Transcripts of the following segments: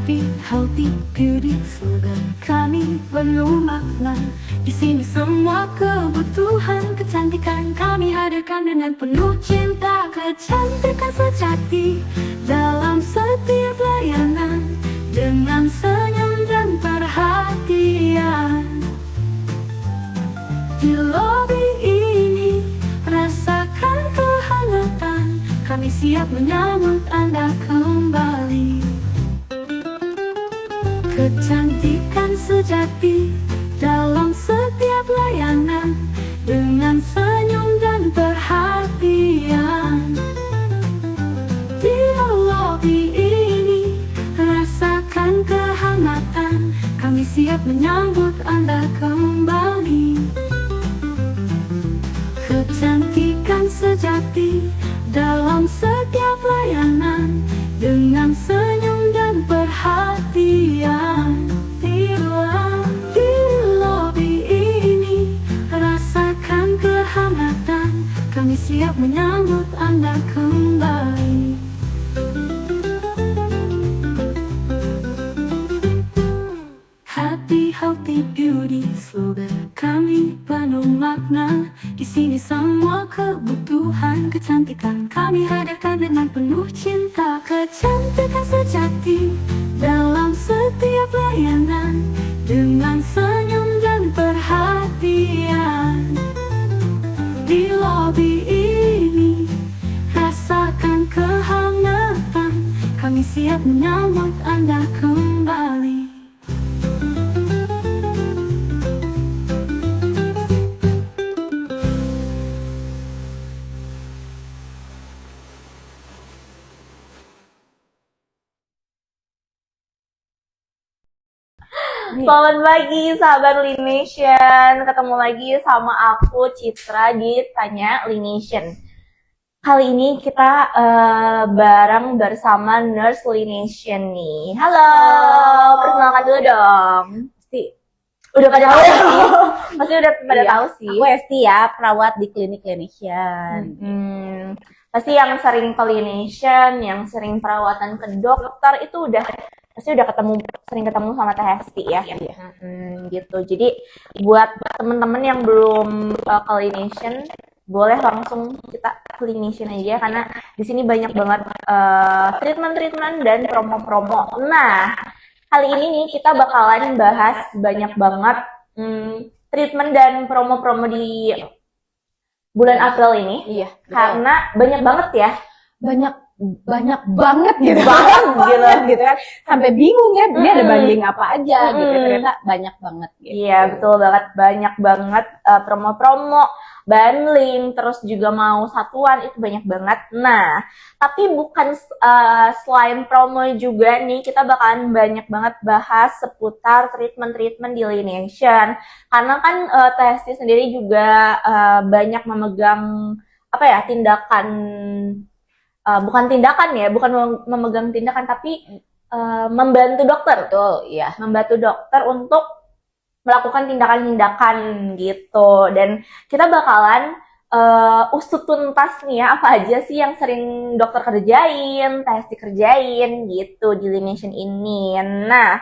Happy, healthy, beauty, slogan kami penuh makna. Di sini semua kebutuhan kecantikan kami hadirkan dengan penuh cinta. Kecantikan sejati dalam setiap layanan, dengan senyum dan perhatian. Di lobi ini rasakan kehangatan, kami siap menyambut Anda kembali. Kecantikan sejati dalam setiap layanan, dengan senyum dan perhatian. Di lobi ini rasakan kehangatan, kami siap menyambut Anda kembali. Kecantikan sejati dalam setiap layanan, dengan senyum dan perhatian. Di lobi ini rasakan kehangatan, kami siap menyambut Anda kembali. Happy, healthy, beauty, slogan kami penuh makna. Di sini semua kebutuhan kecantikan kami hadirkan dengan penuh cinta. Kecantikan sejati dalam setiap layanan, dengan senyum dan perhatian. Di lobi ini rasakan kehangatan, kami siap menyambut Anda kembali. Selamat pagi sahabat Lination, ketemu lagi sama aku Citra di Tanya Lination. Kali ini kita bareng bersama Nurse Lination nih. Halo, perkenalkan dulu dong. Udah pada tahu sih, pasti udah pada tahu sih. Aku Esti ya, perawat di klinik Lination. Pasti yang sering ke Lination, yang sering perawatan ke dokter itu pasti udah sering ketemu sama Teh Hesti ya. Gitu. Jadi buat temen-temen yang belum ke Lination, boleh langsung kita ke Lination aja karena di sini banyak banget treatment-treatment dan promo-promo. Nah, kali ini nih kita bakalan bahas banyak banget treatment dan promo-promo di bulan April ini. Iya, karena banyak banget ya. banyak banget gitu. Gitu kan. Sampai bingung ya, dia ada banding apa aja gitu. Ternyata banyak banget gitu. Iya, betul banget. Banyak banget promo-promo, bundling, terus juga mau satuan, itu banyak banget. Nah, tapi bukan selain promo juga nih, kita bakalan banyak banget bahas seputar treatment-treatment di Lination. Karena kan Teh sendiri juga banyak memegang tindakan, bukan memegang tindakan, tapi membantu dokter. Betul, iya. Membantu dokter untuk melakukan tindakan-tindakan gitu. Dan kita bakalan usut tuntas nih ya, apa aja sih yang sering dokter kerjain, Teh kerjain gitu di Lination ini. Nah,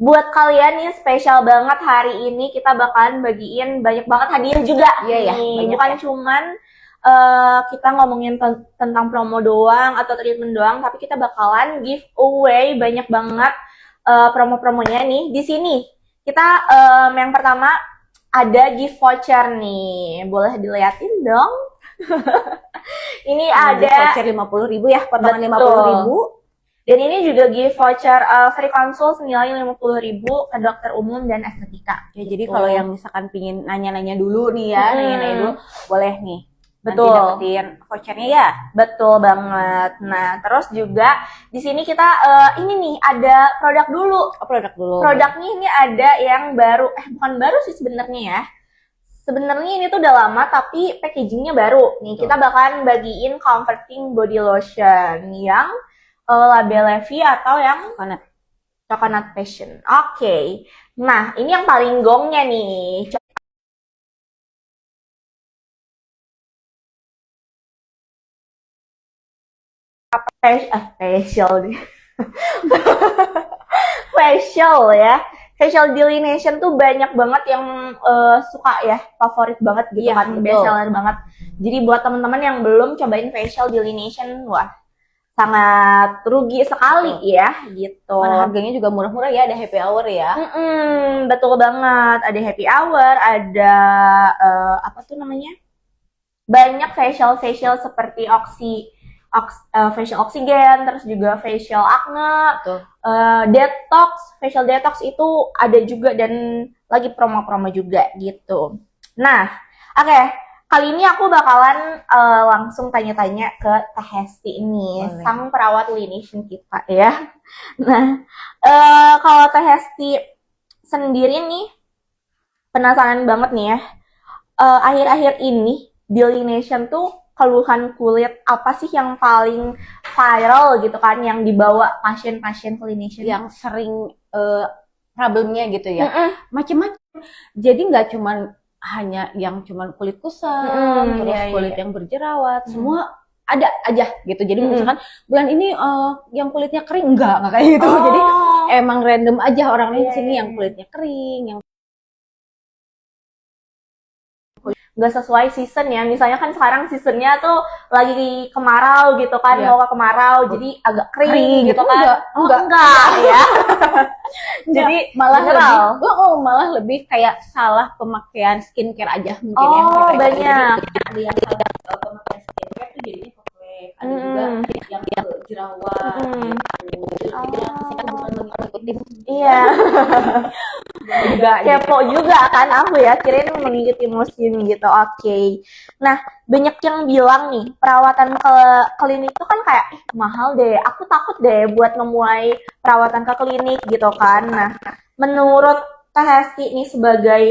buat kalian nih spesial banget hari ini kita bakalan bagiin banyak banget hadiah juga. Iya, nih. Bukan cuman kita ngomongin tentang promo doang atau treatment doang, tapi kita bakalan giveaway banyak banget promo-promonya nih. Di sini kita yang pertama ada gift voucher nih, boleh diliatin dong. Ini ada voucher 50.000 ya, potongan 50.000. Dan ini juga gift voucher free consult senilai 50.000 ke dokter umum dan estetika. Ya, jadi kalau yang misalkan pingin nanya-nanya dulu nih ya, nanya-nanya dulu boleh nih. Betul. Nanti dapetin vouchernya ya. Betul banget. Nah, terus juga di sini kita ini nih ada produk dulu. Produk dulu. Produknya ini ada yang baru. Bukan baru sih sebenarnya ya. Sebenarnya ini tuh udah lama tapi packagingnya baru. Nih, kita bakalan bagiin comforting body lotion yang label Levi atau yang Coconut Passion. Oke. Nah, ini yang paling gongnya nih. facial facial ya. Facial delineation tuh banyak banget yang suka ya, favorit banget gitu Iya, kan, betul. best seller banget. Jadi buat teman-teman yang belum cobain facial delineation, wah sangat rugi sekali ya gitu. Mana harganya juga murah-murah ya, ada happy hour ya. Betul banget, ada happy hour, ada apa tuh namanya? Banyak facial seperti facial oksigen, terus juga facial acne, Betul. detox, facial detox itu ada juga dan lagi promo-promo juga gitu. Nah, oke, kali ini aku bakalan langsung tanya-tanya ke Teh Hesti ini, Boleh. sang perawat Laination kita ya. Nah, kalau Teh Hesti sendiri nih, penasaran banget nih ya, akhir-akhir ini di Laination tuh keluhan kulit apa sih yang paling viral gitu kan, yang dibawa pasien-pasien ke Laination? Yang sering problemnya gitu ya, macam-macam. Jadi nggak cuman hanya yang cuman kulit kusam, terus iya, kulit iya. yang berjerawat, semua ada aja gitu. Jadi misalkan bulan ini yang kulitnya kering, enggak kayak gitu. Jadi emang random aja orang lain Iya, sini iya, yang kulitnya kering, yang nggak sesuai season ya. Misalnya kan sekarang seasonnya tuh lagi kemarau gitu kan, Iya. mau ke kemarau, jadi agak kering, Kering gitu gitu, kan. enggak. Ya. Jadi malah general. malah lebih kayak salah pemakaian skincare aja mungkin ya. Oh, Kayak banyak. jadi ada yang salah pemakaian skincare tuh jadinya keflek, ada juga yang jerawat gitu. Jadi kita bukan mengikuti Iya. juga Kepo juga kan aku ya, kirain mengikuti musim gitu. Oke. Nah, banyak yang bilang nih, perawatan ke klinik tuh kan kayak mahal deh. Aku takut deh buat memuai perawatan ke klinik gitu kan. Nah, menurut Teh Hesti nih sebagai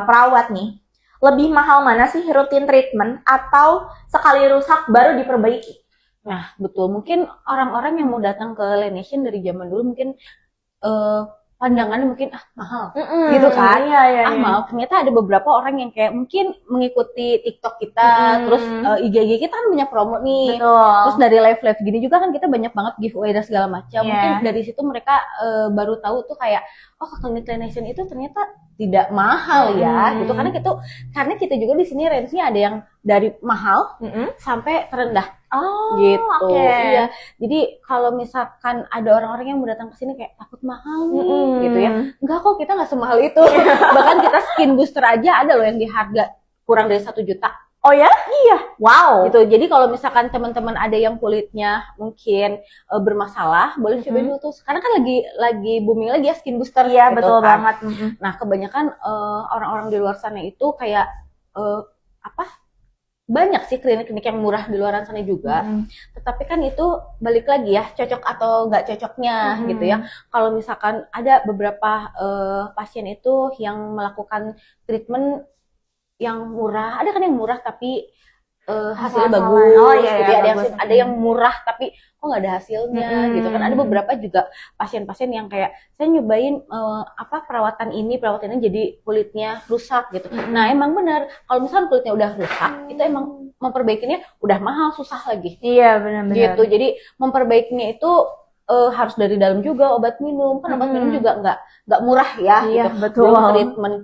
perawat nih, lebih mahal mana sih rutin treatment atau sekali rusak baru diperbaiki? Nah, betul. Mungkin orang-orang yang mau datang ke Laination dari zaman dulu mungkin pandangannya mungkin mahal gitu kan. Iya. Mahal. Ternyata ada beberapa orang yang kayak mungkin mengikuti TikTok kita, terus IG kita kan banyak promo nih. Betul. Terus dari live gini juga kan kita banyak banget giveaway dan segala macam. Mungkin dari situ mereka baru tahu tuh kayak klinik Laination itu ternyata tidak mahal ya gitu. Karena kita juga di sini range-nya ada yang dari mahal sampai terendah. Gitu. Okay. Iya. Jadi kalau misalkan ada orang-orang yang mau datang ke sini kayak takut mahal nih, gitu ya. Enggak kok, kita nggak semahal itu. Bahkan kita skin booster aja ada loh yang di harga kurang dari 1 juta. Oh ya? Iya. Wow. Gitu. Jadi kalau misalkan teman-teman ada yang kulitnya mungkin bermasalah, boleh cobain dulu tuh. Karena kan lagi booming lagi ya skin booster. Iya, gitu, betul kan. banget. Nah, kebanyakan orang-orang di luar sana itu kayak banyak sih klinik-klinik yang murah di luar sana juga. Tetapi kan itu balik lagi ya, cocok atau nggak cocoknya gitu ya. Kalau misalkan ada beberapa pasien itu yang melakukan treatment yang murah, ada kan yang murah tapi hasilnya bagus. Oh, iya, gitu ya. bagus. Ada yang murah tapi kok nggak ada hasilnya gitu kan. Ada beberapa juga pasien-pasien yang kayak saya nyobain perawatan ini jadi kulitnya rusak gitu. Nah emang benar kalau misalkan kulitnya udah rusak itu emang memperbaikinya udah mahal, susah lagi. Iya, benar-benar. Gitu. Jadi memperbaikinya itu harus dari dalam juga obat minum. Kan obat minum juga nggak murah ya. Iya, gitu. betul. Belum treatment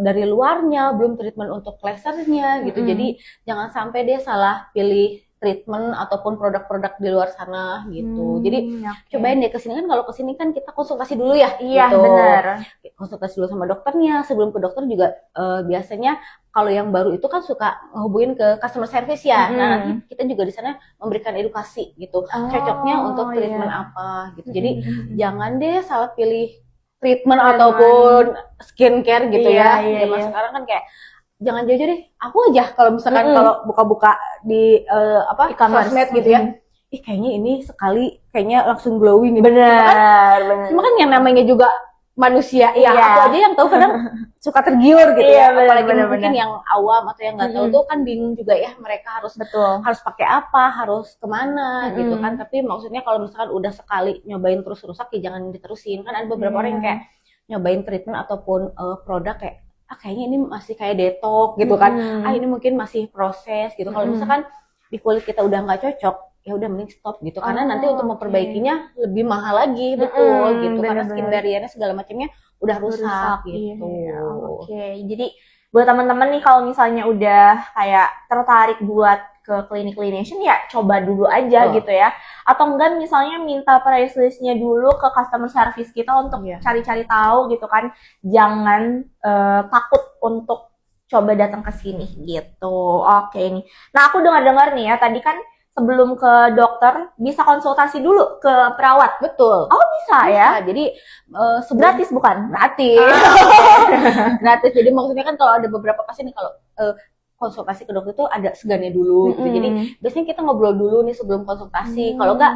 dari luarnya, belum treatment untuk lasernya gitu. Jadi jangan sampai dia salah pilih treatment ataupun produk-produk di luar sana gitu. Jadi cobain deh kesini kan, kalau kesini kan kita konsultasi dulu ya. Iya, gitu. benar. Konsultasi dulu sama dokternya. Sebelum ke dokter juga biasanya kalau yang baru itu kan suka ngehubungin ke customer service ya. Nah nanti kita juga di sana memberikan edukasi gitu. Cocoknya untuk treatment apa gitu. Jadi jangan deh salah pilih treatment ataupun skincare gitu ya. Zaman sekarang kan kayak jangan jauh-jauh deh. Aku aja kalau misalkan kalau buka-buka di sosmed gitu ya. Kayaknya ini sekali kayaknya langsung glowing gitu. Benar. Cuma kan yang namanya juga manusia. Ya aku aja yang tahu kadang suka tergiur gitu ya. Apalagi mungkin yang awam atau yang nggak tahu tuh kan bingung juga ya, mereka harus pakai apa, harus kemana gitu kan. Tapi maksudnya kalau misalkan udah sekali nyobain terus rusak ya jangan diterusin. Kan ada beberapa orang yang kayak nyobain treatment ataupun produk kayak kayaknya ini masih kayak detox gitu kan. Ini mungkin masih proses gitu. Kalau misalkan di kulit kita udah nggak cocok, ya udah mending stop gitu, karena Oh, nanti untuk oke. memperbaikinya lebih mahal lagi, betul gitu, karena bener-bener. skin barriernya segala macamnya udah rusak Iya, gitu. oke. Jadi buat teman-teman nih kalau misalnya udah kayak tertarik buat ke klinik clinician ya coba dulu aja Betul. gitu ya. Atau enggak misalnya minta price list-nya dulu ke customer service kita untuk Iya. cari-cari tahu gitu kan. Jangan takut untuk coba datang ke sini gitu. Oke nih. Nah, aku dengar-dengar nih ya tadi kan sebelum ke dokter bisa konsultasi dulu ke perawat. Betul. Oh, bisa ya? Nah, jadi sebelum Gratis bukan? gratis. Gratis. Jadi maksudnya kan kalau ada beberapa pasien nih kalau konsultasi ke dokter tuh ada segannya dulu gitu. Jadi biasanya kita ngobrol dulu nih sebelum konsultasi. Kalau enggak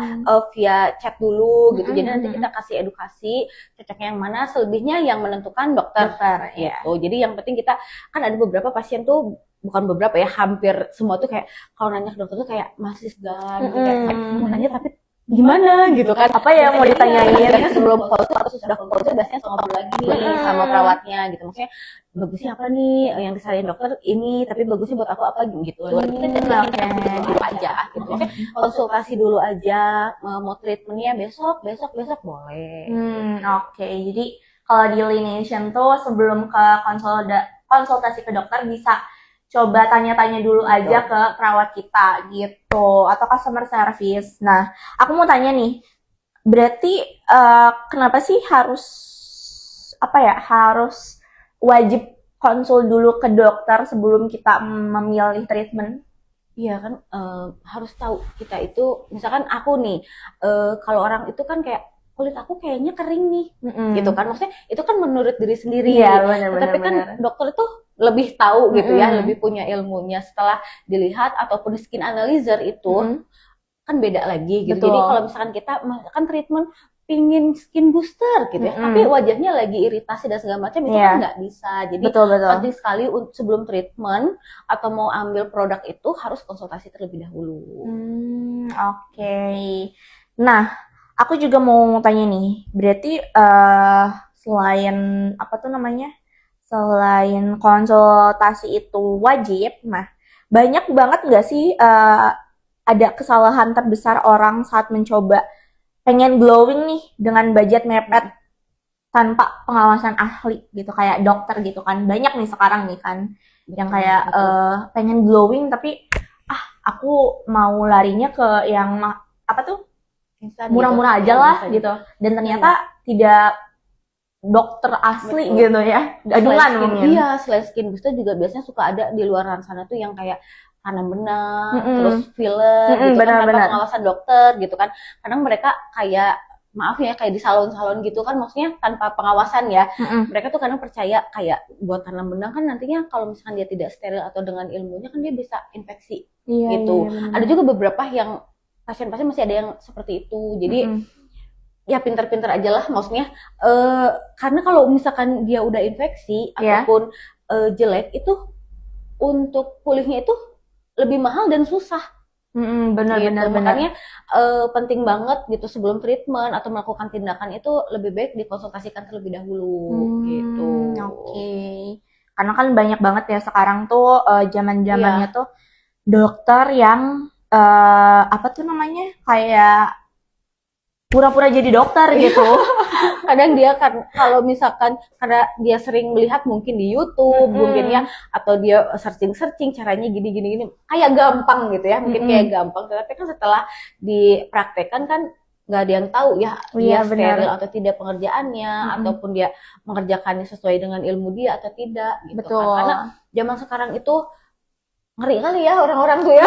via chat dulu gitu. Jadi nanti kita kasih edukasi cocoknya yang mana, selebihnya yang menentukan dokter. ya. Gitu. Jadi yang penting kita kan ada beberapa pasien tuh, bukan beberapa ya, hampir semua tuh kayak kalau nanya ke dokter tuh kayak masih segan gitu, kayak mau nanya tapi gimana gitu kan, Apa ya mau ditanyain? Biasanya sebelum konsul atau sudah konsul biasanya ngobrol lagi nih sama perawatnya gitu, maksudnya bagusnya apa nih yang disaranin dokter ini, tapi bagusnya buat aku apa gitu. Kita jadi dulu aja gitu, maksudnya konsultasi dulu aja, mau treatmentnya besok boleh. Oke. Jadi kalau di Lination tuh sebelum ke konsultasi ke dokter bisa coba tanya-tanya dulu aja ke perawat kita gitu atau customer service. Nah, aku mau tanya nih, berarti kenapa sih harus harus wajib konsul dulu ke dokter sebelum kita memilih treatment? Iya kan, harus tahu kita itu, misalkan aku nih, kalau orang itu kan kayak kulit aku kayaknya kering nih, gitu kan, maksudnya itu kan menurut diri sendiri. Iya, benar. Tapi kan dokter itu lebih tahu gitu ya, lebih punya ilmunya setelah dilihat, ataupun skin analyzer itu kan beda lagi gitu. Betul. Jadi kalau misalkan kita kan treatment pingin skin booster gitu ya, tapi wajahnya lagi iritasi dan segala macam, itu kan nggak bisa. Jadi betul. penting sekali sebelum treatment atau mau ambil produk itu harus konsultasi terlebih dahulu. Oke. Nah, aku juga mau tanya nih, berarti selain selain konsultasi itu wajib, nah banyak banget nggak sih ada kesalahan terbesar orang saat mencoba pengen glowing nih dengan budget mepet tanpa pengawasan ahli gitu, kayak dokter gitu kan, banyak nih sekarang nih kan yang kayak pengen glowing tapi aku mau larinya ke yang murah-murah aja lah gitu, dan ternyata tidak dokter asli gitu ya, gadungan mungkin. Iya, selain skin booster juga biasanya suka ada di luar sana tuh yang kayak tanam benang, terus filler gitu kan, tanpa pengawasan dokter gitu kan. Kadang mereka kayak, maaf ya, kayak di salon-salon gitu kan, maksudnya tanpa pengawasan ya. Mereka tuh kadang percaya kayak buat tanam benang kan nantinya kalau misalkan dia tidak steril atau dengan ilmunya kan dia bisa infeksi gitu. Ada juga beberapa yang pasien-pasien masih ada yang seperti itu. Jadi ya pinter-pinter aja lah, maksudnya karena kalau misalkan dia udah infeksi ataupun jelek itu untuk pulihnya itu lebih mahal dan susah. Benar. Makanya penting banget gitu sebelum treatment atau melakukan tindakan itu lebih baik dikonsultasikan terlebih dahulu gitu. Oke. Karena kan banyak banget ya sekarang tuh zaman-zamannya tuh dokter yang kayak pura-pura jadi dokter gitu. Kadang dia kan kalau misalkan karena dia sering melihat mungkin di YouTube mungkin ya, atau dia searching caranya gini kayak gampang gitu ya, mungkin kayak gampang, tapi kan setelah dipraktekkan kan nggak ada yang tahu ya dia steril atau tidak pengerjaannya, ataupun dia mengerjakannya sesuai dengan ilmu dia atau tidak gitu. Betul. Kan. Karena zaman sekarang itu ngeri kali ya orang-orang tuh ya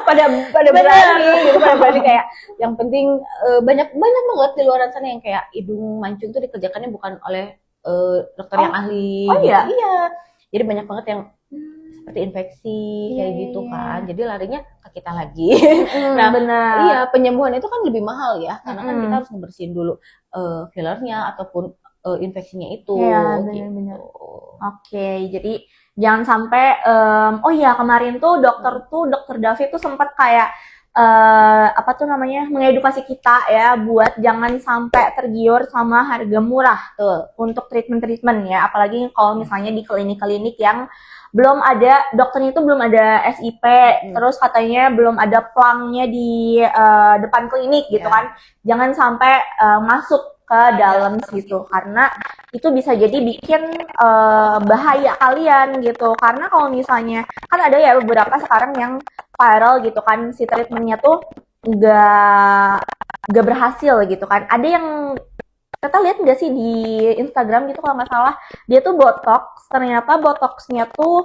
pada berani kayak yang penting banyak banget di luar sana yang kayak hidung mancung tuh dikerjakannya bukan oleh dokter yang ahli. Iya. Jadi banyak banget yang seperti infeksi kayak gitu kan. Jadi larinya ke kita lagi. Nah, benar. Iya, penyembuhan itu kan lebih mahal ya, karena kan kita harus ngebersihin dulu fillernya ataupun infeksinya itu. Iya, benar. Oke, jadi jangan sampai kemarin tuh dokter David tuh sempat kayak mengedukasi kita ya buat jangan sampai tergiur sama harga murah untuk treatment ya, apalagi kalau misalnya di klinik-klinik yang belum ada dokternya itu belum ada SIP, terus katanya belum ada plangnya di depan klinik gitu kan. Jangan sampai masuk ke dalam situ karena itu bisa jadi bikin bahaya kalian gitu. Karena kalau misalnya kan ada ya beberapa sekarang yang viral gitu kan, si treatmentnya tuh nggak berhasil gitu kan. Ada yang kita lihat nggak sih di Instagram gitu kalau nggak salah, dia tuh botox, ternyata botoxnya tuh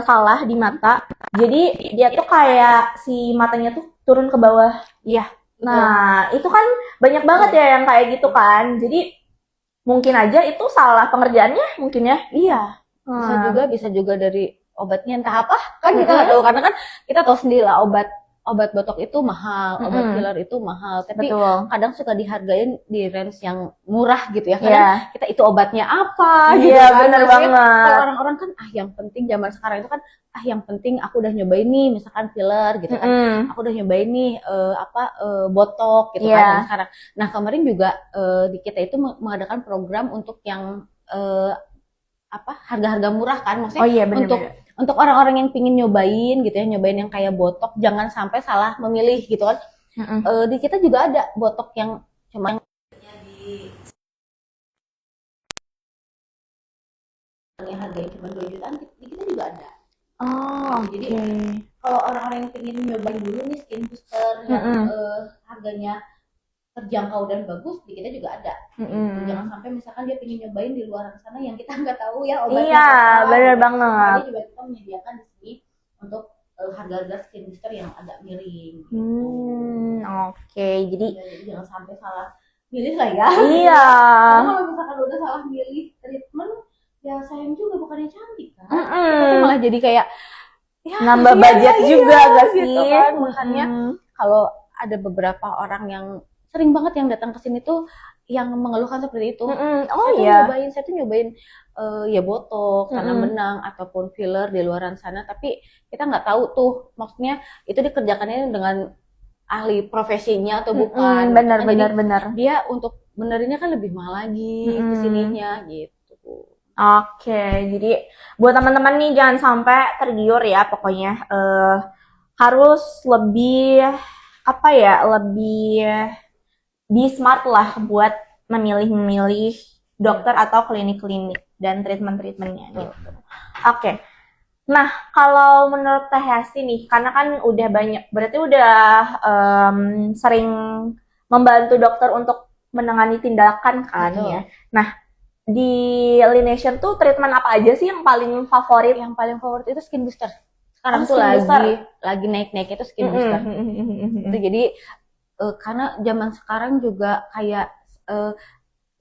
salah di mata, jadi dia tuh kayak si matanya tuh turun ke bawah. Iya. Nah itu kan banyak banget ya yang kayak gitu kan, jadi mungkin aja itu salah pengerjaannya mungkin ya. Iya. Bisa juga dari obatnya entah apa kan kita nggak tahu, karena kan kita tahu sendiri lah obat botok itu mahal, obat filler itu mahal, tapi Betul. kadang suka dihargain di range yang murah gitu ya. Kadang kita itu obatnya apa gitu Iya, kan. bener Maksudnya, banget. kalau orang-orang kan yang penting zaman sekarang itu kan yang penting aku udah nyobain nih misalkan filler gitu kan. Aku udah nyobain nih botok gitu kan sekarang. Nah, kemarin juga di kita itu mengadakan program untuk yang harga-harga murah kan, maksudnya untuk orang-orang yang pingin nyobain gitu ya, nyobain yang kayak botok, jangan sampai salah memilih gitu kan. Di kita juga ada botok yang cuma yang harganya cuma 2 jutaan, di kita juga ada. Jadi kalau orang-orang yang pingin nyobain dulu nih skin booster yang harganya terjangkau dan bagus, di kita juga ada. Jangan sampai misalkan dia pengen nyobain di luar sana yang kita nggak tahu ya obatnya. Iya, benar gitu. banget. Makanya juga kita menyediakan di sini untuk harga-harga skin booster yang agak miring. Jadi jangan sampai salah milih lah ya. Iya. Karena kalau misalkan udah salah milih treatment, ya sayang juga, bukannya cantik kan. Tapi malah jadi kayak nambah budget juga gak sih? Gitu kan. Makanya kalau ada beberapa orang yang sering banget yang datang ke sini tuh yang mengeluhkan seperti itu. Saya tuh nyobain ya botok, tanam benang ataupun filler di luaran sana, tapi kita nggak tahu tuh maksudnya itu dikerjakannya dengan ahli profesinya atau bukan. Benar. Dia untuk benerinnya kan lebih mahal lagi kesininya gitu. Jadi buat teman-teman nih jangan sampai tergiur ya, pokoknya harus lebih be smart lah buat memilih dokter atau klinik-klinik dan treatment-treatmentnya gitu. Nah, kalau menurut Teh Hesti nih, karena kan udah banyak, berarti udah sering membantu dokter untuk menangani tindakan kan ya. Nah, di Laination tuh treatment apa aja sih yang paling favorit? Yang paling favorit itu skin booster. Sekarang tuh lagi naik-naik itu skin booster. Itu jadi karena zaman sekarang juga kayak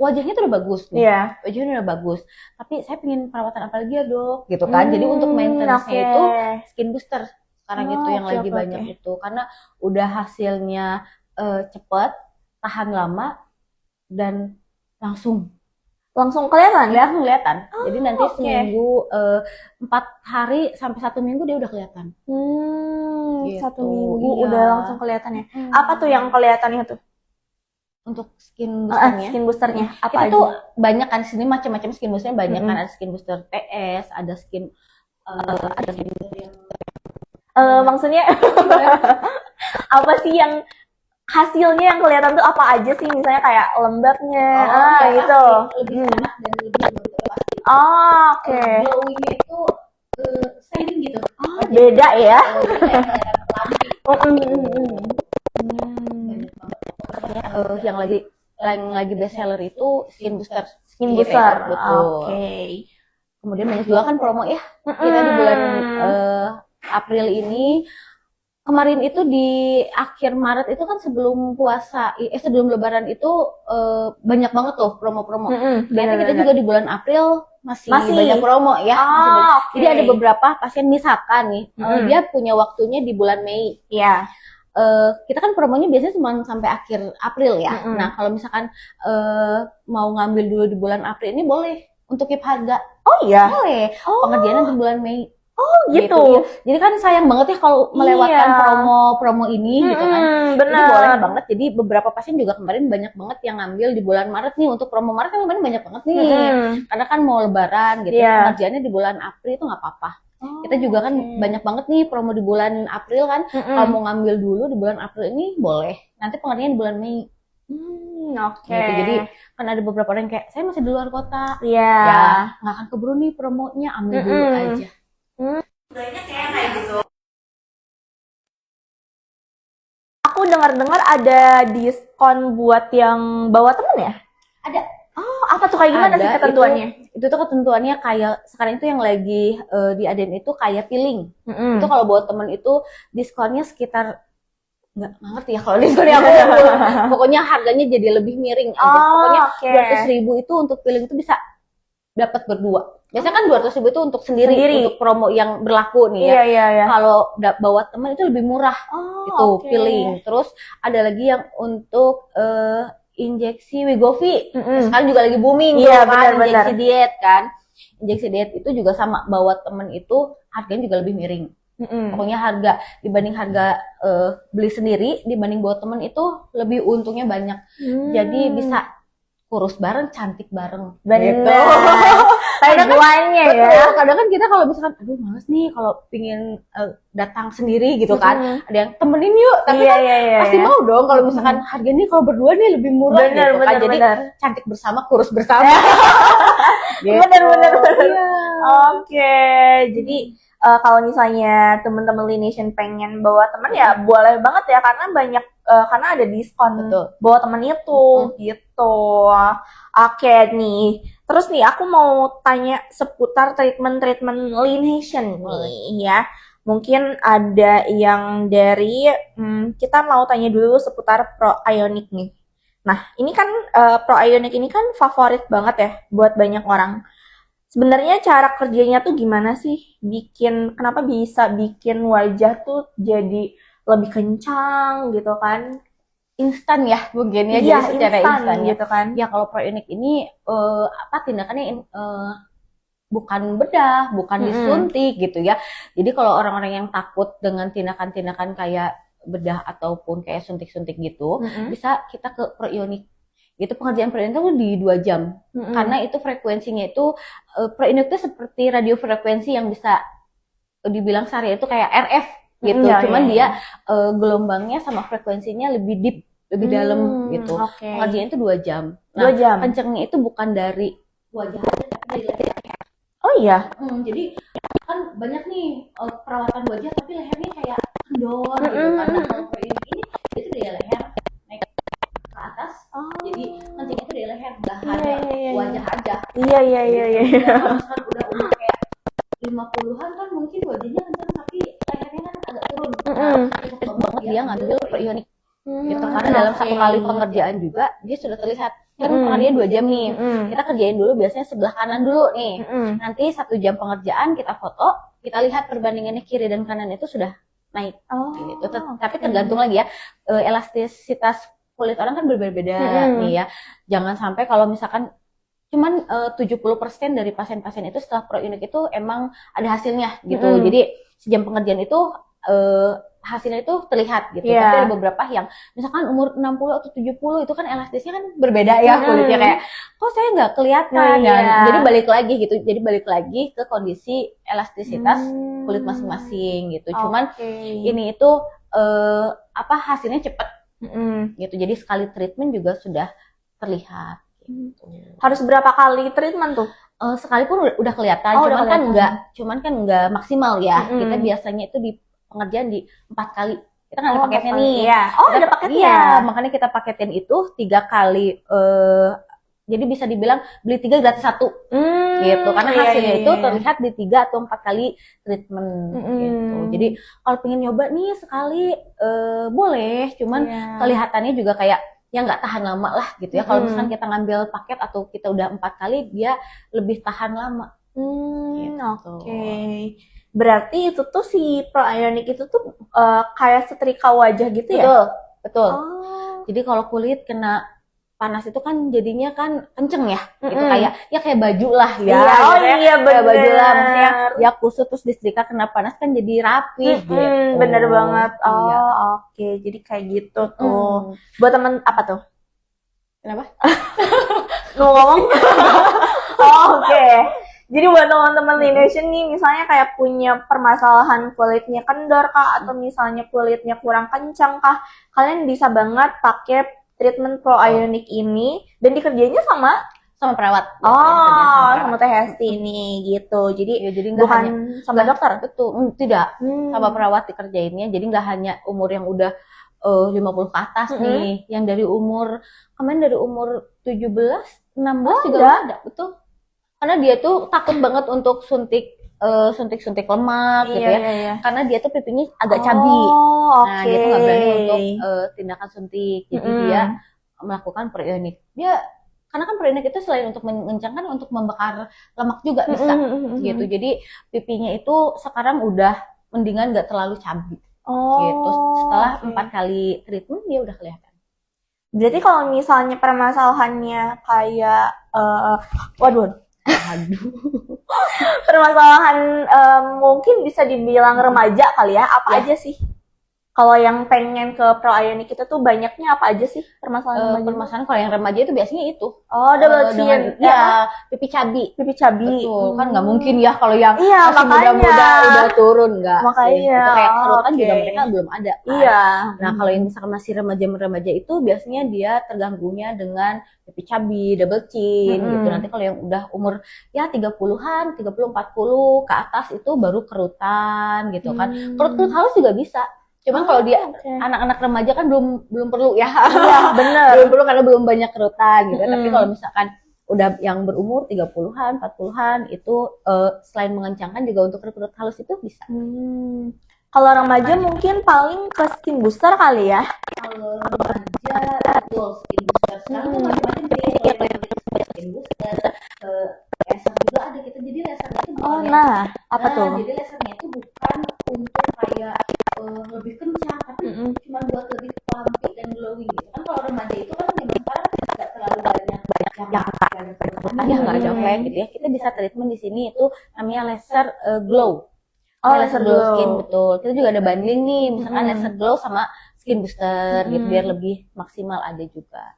wajahnya tuh udah bagus nih. Wajahnya udah bagus. Tapi saya pengen perawatan apa lagi ya, Dok? Gitu kan. Jadi untuk maintenance-nya itu skin booster sekarang itu yang lagi banyak itu, karena udah hasilnya cepat, tahan lama, dan langsung kelihatan. Jadi nanti seminggu 4 hari sampai 1 minggu dia udah kelihatan. Gitu. 1 minggu udah langsung kelihatan ya. Apa tuh yang kelihatannya tuh? Untuk skin boosternya. Skin boosternya apa kita aja? Tuh banyak kan sini macam-macam skin boosternya banyak kan, ada skin booster TS, ada skin booster yang maksudnya apa sih yang hasilnya yang kelihatan tuh apa aja sih, misalnya kayak lembabnya gitu. Lebih enak dan lebih pasti. Glowingnya itu shining gitu. Beda ya. Yang lagi best seller itu skin booster. Betul. Kemudian banyak juga kan promo ya. Kita di bulan April ini, kemarin itu di akhir Maret itu kan sebelum puasa, sebelum Lebaran itu banyak banget tuh promo-promo. Ternyata kita juga di bulan April masih banyak promo ya. Jadi ada beberapa pasien misalkan nih, dia punya waktunya di bulan Mei. Kita kan promonya biasanya cuma sampai akhir April ya. Nah, kalau misalkan mau ngambil dulu di bulan April ini boleh untuk keep harga. Boleh. Pengerjaannya di bulan Mei. Gitu. Jadi kan sayang banget ya kalau melewatkan promo ini gitu kan. Bener. Jadi boleh banget. Jadi beberapa pasien juga kemarin banyak banget yang ngambil di bulan Maret nih, untuk promo Maret kan kemarin banyak banget nih. Karena kan mau Lebaran gitu. Pengerjaannya di bulan April itu nggak apa-apa. Kita juga kan banyak banget nih promo di bulan April kan. Kalau mau ngambil dulu di bulan April ini boleh. Nanti pengerjaan di bulan Mei. Oke. Gitu. Jadi kan ada beberapa orang yang kayak saya masih di luar kota. Iya. Ya nggak akan keburu nih promonya, ambil dulu aja. Aku dengar-dengar ada diskon buat yang bawa temen ya? Ada. Oh, apa tuh kayak gimana sih ketentuannya? Itu tuh ketentuannya kayak sekarang itu yang lagi diadain itu kayak piling. Itu kalau buat temen itu diskonnya sekitar nggak ngerti ya kalau diskonnya aku. Pokoknya harganya jadi lebih miring aja. Pokoknya 200.000 itu untuk piling itu bisa dapat berdua. Biasanya kan 200.000 itu untuk sendiri untuk promo yang berlaku nih ya. Iya. Kalau bawa teman itu lebih murah itu piling. Terus ada lagi yang untuk injeksi Wegovy. Sekarang juga lagi booming kan, injeksi diet kan. Injeksi diet itu juga sama, bawa temen itu harganya juga lebih miring. Pokoknya harga dibanding harga beli sendiri dibanding bawa temen itu lebih untungnya banyak. Jadi bisa kurus bareng, cantik bareng. Bener. Gitu. Tagline-nya ya. Kadang kan kita kalau misalkan aduh males nih kalau pingin datang sendiri gitu kan. Ada yang temenin yuk, tapi pasti mau dong kalau misalkan harganya kalau berdua nih lebih murah gitu kan. Jadi cantik bersama, kurus bersama. Gitu. Bener. Oke. Jadi kalau misalnya teman-teman Lination pengen bawa teman ya boleh banget ya, karena banyak karena ada diskon bawa teman itu gitu. Oke nih. Terus nih aku mau tanya seputar treatment Lination nih ya. Mungkin ada yang dari kita mau tanya dulu seputar Pro Ionic nih. Nah, ini kan Pro Ionic ini kan favorit banget ya buat banyak orang. Sebenarnya cara kerjanya tuh gimana sih? Kenapa bisa bikin wajah tuh jadi lebih kencang gitu kan? Instan ya mungkin ya, Iya, jadi secara instan gitu kan. Ya kalau Pro Ionic ini tindakannya bukan bedah, bukan disuntik gitu ya. Jadi kalau orang-orang yang takut dengan tindakan-tindakan kayak bedah ataupun kayak suntik-suntik gitu, bisa kita ke Pro Ionic. Itu pengerjaan Pro Ionic itu di 2 jam. Karena itu frekuensinya itu Pro Ionic itu seperti radio frekuensi yang bisa dibilang sehari itu kayak RF gitu. Cuman dia gelombangnya sama frekuensinya lebih deep, lebih dalam gitu. Pengerjaan itu 2 jam. Nah, 2 jam. kencengnya itu bukan dari wajah, dari lehernya. Oh iya. Jadi kan banyak nih perawatan wajah tapi lehernya kayak kendor gitu kan. Nah, kalau Pro Ionic ini itu dari leher naik ke atas. Jadi kencengnya itu dari leher, nggak hanya wajah aja. Iya. Kalau misalkan udah umur kayak 50-an kan mungkin wajahnya kenceng tapi lehernya kan agak turun. Nah, banget dia ngambil Pro Ionic. Gitu. Karena dalam satu kali pengerjaan juga dia sudah terlihat. Kan pengerjaan 2 jam nih. Kita kerjain dulu biasanya sebelah kanan dulu nih. Nanti 1 jam pengerjaan kita foto, kita lihat perbandingannya kiri dan kanan itu sudah naik. Gitu. Tapi tergantung lagi ya, elastisitas kulit orang kan berbeda-beda nih ya. Jangan sampai kalau misalkan cuman 70% dari pasien-pasien itu setelah Pro Ionic itu emang ada hasilnya gitu. Jadi sejam pengerjaan itu hasilnya itu terlihat gitu. Tapi ada beberapa yang misalkan umur 60 atau 70 itu kan elastisnya kan berbeda ya kulitnya, kayak kok saya nggak kelihatan jadi balik lagi gitu. Jadi balik lagi ke kondisi elastisitas kulit masing-masing gitu. Cuman ini itu hasilnya cepet gitu. Jadi sekali treatment juga sudah terlihat gitu. Harus berapa kali treatment tuh? Sekali pun udah kelihatan. Cuman kan nggak maksimal ya. Kita biasanya itu di pengerjaan di 4 kali. Kita kan ada paketnya nih. Ada paketnya. Iya, makanya kita paketin itu 3 kali. Jadi bisa dibilang beli 3 gratis 1 gitu. Karena hasilnya itu terlihat di 3 atau 4 kali treatment gitu. Jadi kalau pengen nyoba nih sekali boleh. Cuman kelihatannya juga kayak ya nggak tahan lama lah gitu ya. Kalau misalkan kita ngambil paket atau kita udah 4 kali, dia lebih tahan lama. Gitu. Berarti itu tuh si Pro Ionic itu tuh kayak setrika wajah gitu ya? Betul. Jadi kalau kulit kena panas itu kan jadinya kan kenceng ya, gitu kayak baju lah ya. Iya, kayak baju lah, maksudnya ya kusut terus disetrika kena panas kan jadi rapi gitu. Bener banget. Oke. Jadi kayak gitu tuh. Buat temen apa tuh? Kenapa? Ngomong. Oke. Jadi buat teman-teman Lineation nih, misalnya kayak punya permasalahan kulitnya kendor kah, atau misalnya kulitnya kurang kencang kah, kalian bisa banget pakai treatment Pro Ionic ini, dan dikerjainnya sama perawat. sama Teh Hesti ini gitu. Jadi Ya, jadi nggak bukan hanya sama dokter. betul, tidak sama perawat dikerjainnya. Jadi nggak hanya umur yang udah 50 ke atas nih, yang dari umur kemarin dari umur 17, 16 juga ada, betul. Karena dia tuh takut banget untuk suntik lemak gitu ya. Iya. Karena dia tuh pipinya agak cabi. Nah, dia tuh nggak berani untuk tindakan suntik. Jadi dia melakukan Pro-Ionic. Dia karena kan Pro-Ionic itu selain untuk mengencangkan, untuk membakar lemak juga bisa gitu. Jadi pipinya itu sekarang udah mendingan nggak terlalu cabi. Gitu. Setelah 4 kali treatment dia udah kelihatan. Berarti kalau misalnya permasalahannya kayak permasalahan mungkin bisa dibilang remaja kali ya, apa aja sih? Kalau yang pengen ke Pro Ionic itu tuh banyaknya apa aja sih permasalahan remaja? Permasalahan kalau yang remaja itu biasanya itu. Double chin. Ya, pipi cabi. Betul. Kan nggak mungkin ya kalau yang masih muda-muda udah turun nggak. Makanya. Itu kayak kerutan juga mereka belum ada. Kan? Iya. Nah, kalau yang misalkan masih remaja itu biasanya dia terganggunya dengan pipi cabi, double chin gitu. Nanti kalau yang udah umur ya 30-an, 30, 40 ke atas itu baru kerutan gitu kan. Kerut halus juga bisa. Cuman kalau dia anak-anak remaja kan belum perlu ya. Iya, bener. Belum perlu karena belum banyak kerutan gitu. Tapi kalau misalkan udah yang berumur 30-an, 40-an itu selain mengencangkan juga untuk kerut halus itu bisa. Kalau remaja mungkin paling ke skin booster kali ya. Kalau remaja itu skin booster. Sekarang tuh macam-macam sih. Kalau yang skin booster, laser juga ada kita. Jadi lasernya itu apa tuh? Jadi lasernya itu bukan untuk kayak lebih kencang, tapi cuma buat lebih plumpy dan glowing gitu kan. Kalau remaja itu kan zaman sekarang nggak terlalu banyak nggak ada flek gitu ya. Kita bisa treatment di sini itu namanya laser glow. Laser glow skin, betul. Kita juga ada bundling nih, misalkan laser glow sama skin booster gitu biar lebih maksimal ada juga.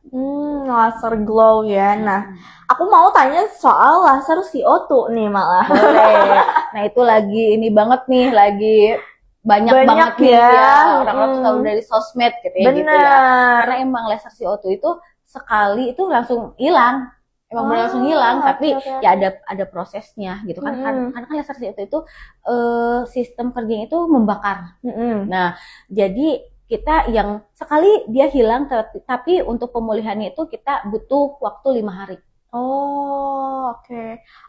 Laser glow ya. Nah, aku mau tanya soal laser CO2 nih malah. Boleh. Nah, itu lagi ini banget nih, lagi banyak banget ya orang-orang tahu dari sosmed gitu ya. Gitu ya. Karena emang laser CO2 itu sekali itu langsung hilang. Emang benar langsung hilang, tapi ya ada prosesnya gitu kan. Karena kan laser CO2 itu sistem kerjanya itu membakar. Nah, jadi kita yang sekali dia hilang, tapi untuk pemulihannya itu kita butuh waktu 5 hari.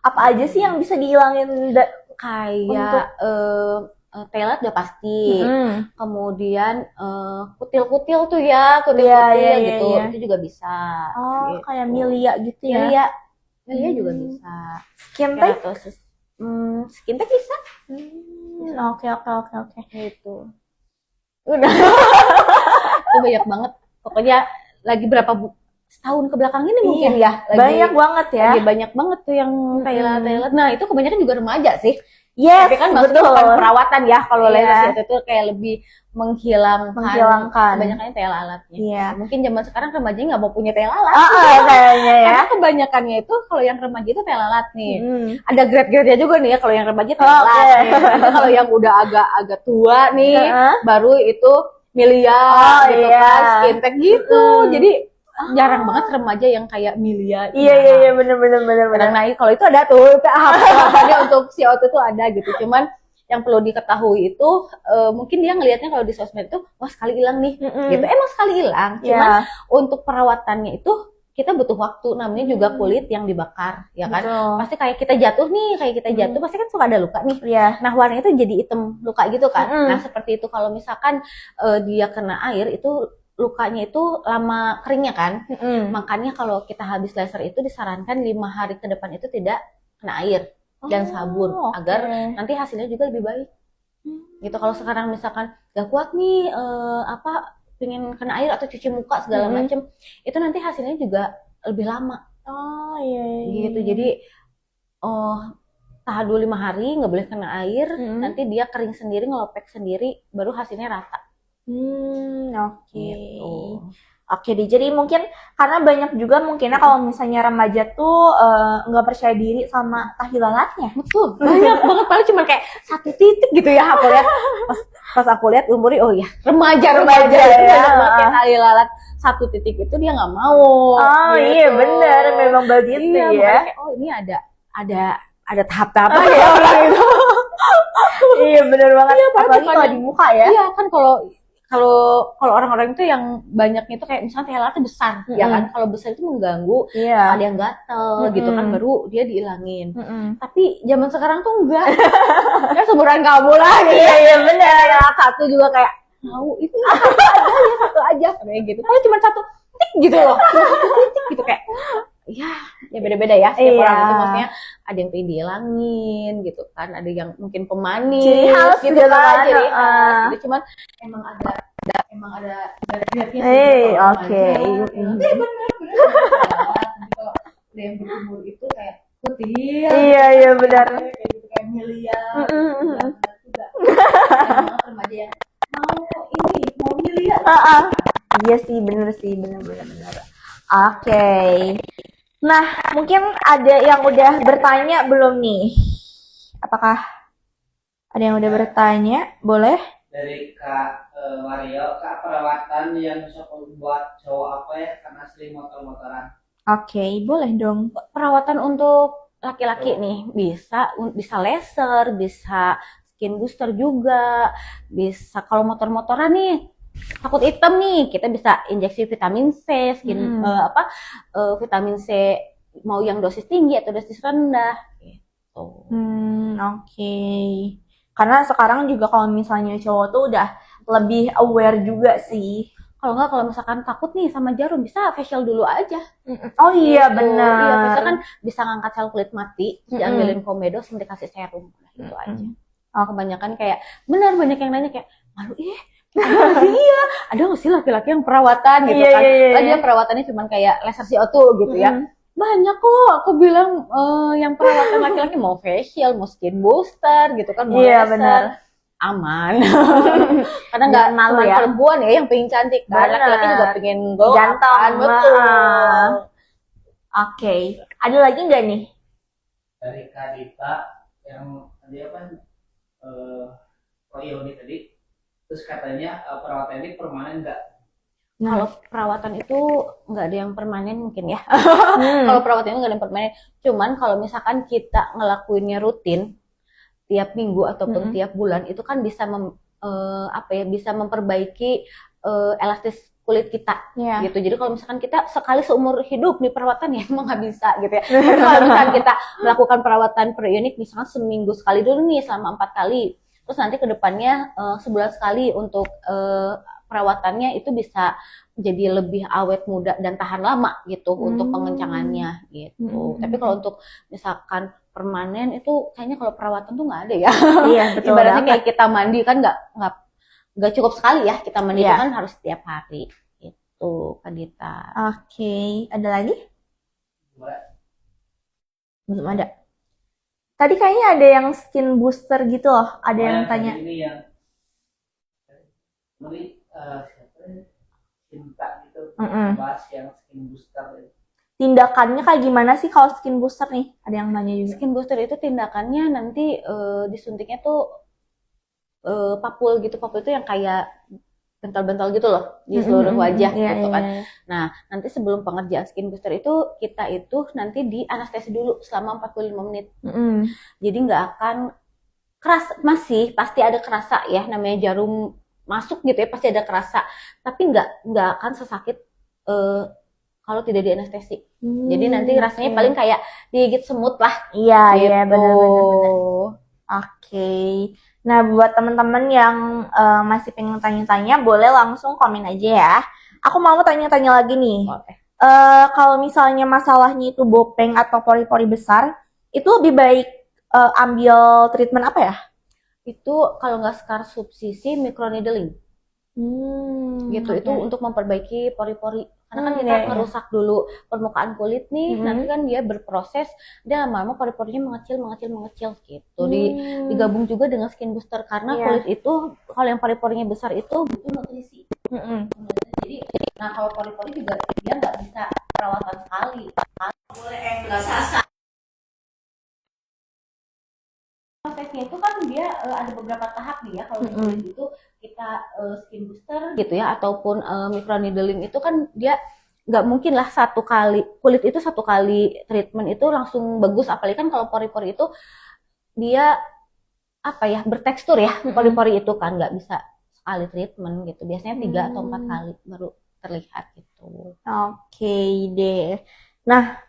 Apa aja sih yang bisa dihilangin? Kayak telat udah pasti, kemudian kutil-kutil tuh ya, kutil-kutil gitu, itu juga bisa. Gitu. Kayak milia gitu ya? Milia juga bisa. Skin tag? Skin tag bisa. Oke. Gitu. Udah. Itu banyak banget. Pokoknya lagi berapa setahun ke belakang ini mungkin ya. Banyak banget ya. Lagi banyak banget tuh yang telat. Nah, itu kebanyakan juga remaja sih. Yes, tapi kan maksudnya bukan perawatan ya. Kalau laser itu kayak lebih menghilangkan. Kebanyakannya tel alatnya. Mungkin zaman sekarang remaja nggak mau punya tel alat. Kayaknya ya. Karena kebanyakannya itu kalau yang remaja itu tel alat nih. Ada grade-grade-nya juga nih ya. Kalau yang remaja tel alat. Nanti kalau yang udah agak tua nih, baru itu milia gitu kan, skin tag gitu. Jadi jarang banget remaja yang kayak milia. Iya, bener. Nah, kalau itu ada tuh tahapannya untuk CO2 tuh ada gitu. Cuman yang perlu diketahui itu mungkin dia ngelihatnya kalau di sosmed itu wah sekali hilang nih gitu. Emang sekali hilang. Cuman untuk perawatannya itu kita butuh waktu, namanya juga kulit yang dibakar ya kan. Pasti kayak kita jatuh pasti kan suka ada luka nih. Nah, warnanya itu jadi hitam luka gitu kan. Nah, seperti itu kalau misalkan dia kena air itu lukanya itu lama keringnya kan. Makanya kalau kita habis laser itu disarankan 5 hari ke depan itu tidak kena air dan sabun agar nanti hasilnya juga lebih baik. Gitu. Kalau sekarang misalkan gak kuat nih pengen kena air atau cuci muka segala macem, itu nanti hasilnya juga lebih lama. Gitu. Jadi tahan dulu 5 hari, nggak boleh kena air, nanti dia kering sendiri, ngelopek sendiri, baru hasilnya rata. Oke. Gitu. Oke deh, jadi mungkin karena banyak juga mungkinnya kalau misalnya remaja tuh nggak percaya diri sama tahi lalatnya. Betul, banyak banget, paling cuma kayak 1 titik gitu ya aku lihat. Pas aku lihat umurnya, oh ya remaja ya. banyak banget yang tahi lalat 1 titik itu dia nggak mau. Oh gitu. iya benar, memang begitu Iya, ya. makanya kayak, oh ini ada tahap-tahap ya orang itu. Iya benar banget. Iya, Apalagi bukan kalau yang- di muka ya. Iya kan kalau orang-orang itu yang banyaknya itu kayak misalnya tahi lalatnya besar, ya kan? Kalau besar itu mengganggu, Iya. ada yang gatel gitu kan, baru dia dihilangin. Mm-mm. Tapi zaman sekarang tuh enggak. Ya seumuran kamu lah gitu. Iya benar. Ya, satu juga kayak mau itu satu aja kayak gitu. Kalau cuma 1 titik gitu loh. Cuma 1 titik gitu kayak ya beda-beda ya setiap Iya. orang itu, maksudnya ada yang pengen dihilangin gitu kan, ada yang mungkin pemanis Ciri khas gitu gitu kan, kan, ciri heeh. khas gitu. Cuman emang ada berat-beratnya sih Hey, kalau oke. remaja. Bener kalau udah yang berumur itu kayak putih Iya benar. kayak gitu kayak Milia Mm-mm. juga banget remaja yang mau Milia. Iya sih, benar sih, benar. Oke. Nah, mungkin ada yang udah bertanya belum nih? Apakah ada yang udah bertanya? Boleh? Dari Kak Mario, Kak, perawatan yang cocok buat cowok apa ya karena sering motor-motoran? Oke, boleh dong. Perawatan untuk laki-laki nih bisa laser, bisa skin booster juga, bisa kalau motor-motoran nih takut hitam nih, kita bisa injeksi vitamin C, vitamin C mau yang dosis tinggi atau dosis rendah gitu. Oke. Karena sekarang juga kalau misalnya cowok tuh udah lebih aware juga sih. Kalau nggak, kalau misalkan takut nih sama jarum, bisa facial dulu aja. Oh iya Gitu. benar. Iya, facial kan bisa ngangkat sel kulit mati, diambilin komedo, sama dikasih serum. Gitu aja. Kebanyakan kayak, banyak yang nanya kayak, malu ada nggak sih laki-laki yang perawatan gitu kan? Lah dia perawatannya cuma kayak laser CO2 gitu ya. Banyak kok, aku bilang yang perawatan laki-laki mau facial, mau skin booster gitu kan, mau Iya, laser. benar. Aman. Karena nggak Jangan malu cuma ya. perempuan ya yang pengen cantik kan, Benar. laki-laki juga pengen glow up Ganteng, kan, betul. Oke. Ada lagi nggak nih? Dari Kak Dita yang tadi apa? Ini tadi. Terus katanya perawatan ini permanen nggak? Kalau perawatan itu nggak ada yang permanen mungkin ya. Kalau perawatan itu nggak ada yang permanen. Cuman kalau misalkan kita ngelakuinnya rutin tiap minggu ataupun tiap bulan, itu kan bisa bisa memperbaiki elastis kulit kita gitu. Jadi kalau misalkan kita sekali seumur hidup nih perawatan ya emang nggak bisa gitu ya. Tapi kalau misalkan kita melakukan perawatan per unit misalkan seminggu sekali dulu nih selama 4 kali. Terus nanti ke depannya sebulan sekali untuk perawatannya, itu bisa jadi lebih awet muda dan tahan lama gitu untuk pengencangannya gitu. Tapi kalau untuk misalkan permanen itu kayaknya kalau perawatan tuh nggak ada ya. Iya betul. Ibaratnya kayak kita mandi kan nggak cukup sekali ya, kita mandi itu kan harus setiap hari gitu, Kak Dita. Oke. Ada lagi? Boleh. Belum ada. Tadi kayaknya ada yang skin booster gitu loh. Ada yang tanya. Ini yang cinta gitu, bahas yang skin booster. Tindakannya kayak gimana sih kalau skin booster nih? Ada yang nanya juga. Skin booster itu tindakannya nanti disuntiknya tuh papul gitu. Papul itu yang kayak bental-bental gitu loh di seluruh wajah gitu kan. Nah, nanti sebelum pengerjaan skin booster itu kita itu nanti di anestesi dulu selama 45 menit. Jadi nggak akan keras, masih pasti ada kerasa ya, namanya jarum masuk gitu ya, pasti ada kerasa, tapi nggak akan sesakit kalau tidak di anestesi. Jadi nanti rasanya paling kayak digigit semut lah. Iya, gitu. iya benar. Oke. Nah, buat teman-teman yang masih pengen tanya-tanya, boleh langsung komen aja ya. Aku mau tanya-tanya lagi nih. Oke. Kalau misalnya masalahnya itu bopeng atau pori-pori besar, itu lebih baik ambil treatment apa ya? Itu kalau nggak scar subsisi, microneedling. Gitu. Itu untuk memperbaiki pori-pori. Karena kan kita ngerusak dulu permukaan kulit nih, nanti kan dia berproses, dia lama-lama pori-porinya mengecil gitu. Digabung juga dengan skin booster karena kulit itu kalau yang pori-porinya besar itu butuh nutrisi. Jadi nah kalau pori-pori juga dia nggak bisa perawatan sekali. Prosesnya itu kan dia ada beberapa tahap nih ya. Kalau di kulit itu kita skin booster gitu ya, ataupun microneedling itu kan dia nggak mungkin lah satu kali kulit itu satu kali treatment itu langsung bagus, apalagi kan kalau pori-pori itu dia apa ya, bertekstur ya. Pori-pori itu kan nggak bisa sekali treatment gitu, biasanya 3 atau 4 kali baru terlihat gitu. Oke deh. Nah,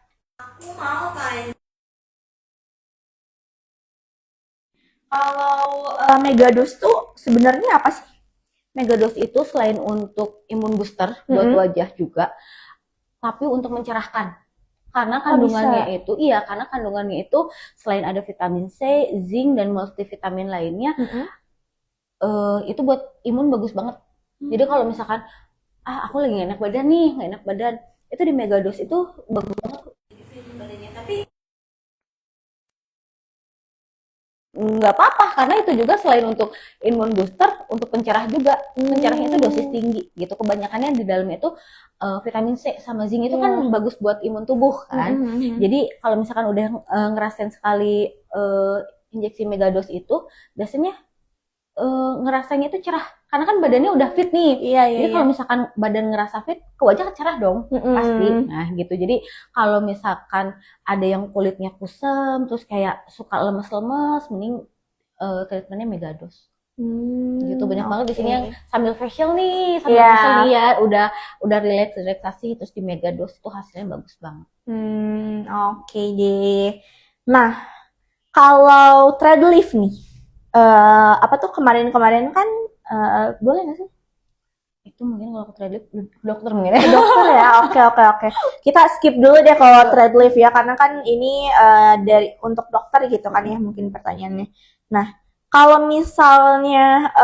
kalau Megados tuh sebenarnya apa sih? Megados itu selain untuk imun booster buat wajah juga, tapi untuk mencerahkan. Karena kandungannya itu, karena kandungannya itu selain ada vitamin C, zinc dan multivitamin lainnya, itu buat imun bagus banget. Jadi kalau misalkan aku lagi nggak enak badan nih, nggak enak badan, itu di Megados itu bagus banget badannya. Tapi nggak apa-apa karena itu juga selain untuk imun booster, untuk pencerah juga. Pencerahnya itu dosis tinggi gitu. Kebanyakannya di dalamnya itu vitamin C sama zinc itu kan bagus buat imun tubuh kan. Jadi kalau misalkan udah ngerasain sekali injeksi Megados itu, biasanya ngerasanya itu cerah karena kan badannya udah fit nih. Jadi kalau misalkan badan ngerasa fit, ke wajah cerah dong pasti. Nah gitu. Jadi kalau misalkan ada yang kulitnya kusam terus kayak suka lemes-lemes, mending treatmentnya Megados. Gitu banyak banget di sini yang sambil facial nih, facial nih ya, udah relaksasi terus di Megados itu hasilnya bagus banget. Oke deh. Nah, kalau thread lift nih, apa tuh kemarin-kemarin kan boleh nggak sih? Itu mungkin kalau ke thread lift dokter mungkin ya. Dokter ya, oke. Kita skip dulu deh kalau thread lift ya, karena kan ini dari untuk dokter gitu kan ya mungkin pertanyaannya. Nah, kalau misalnya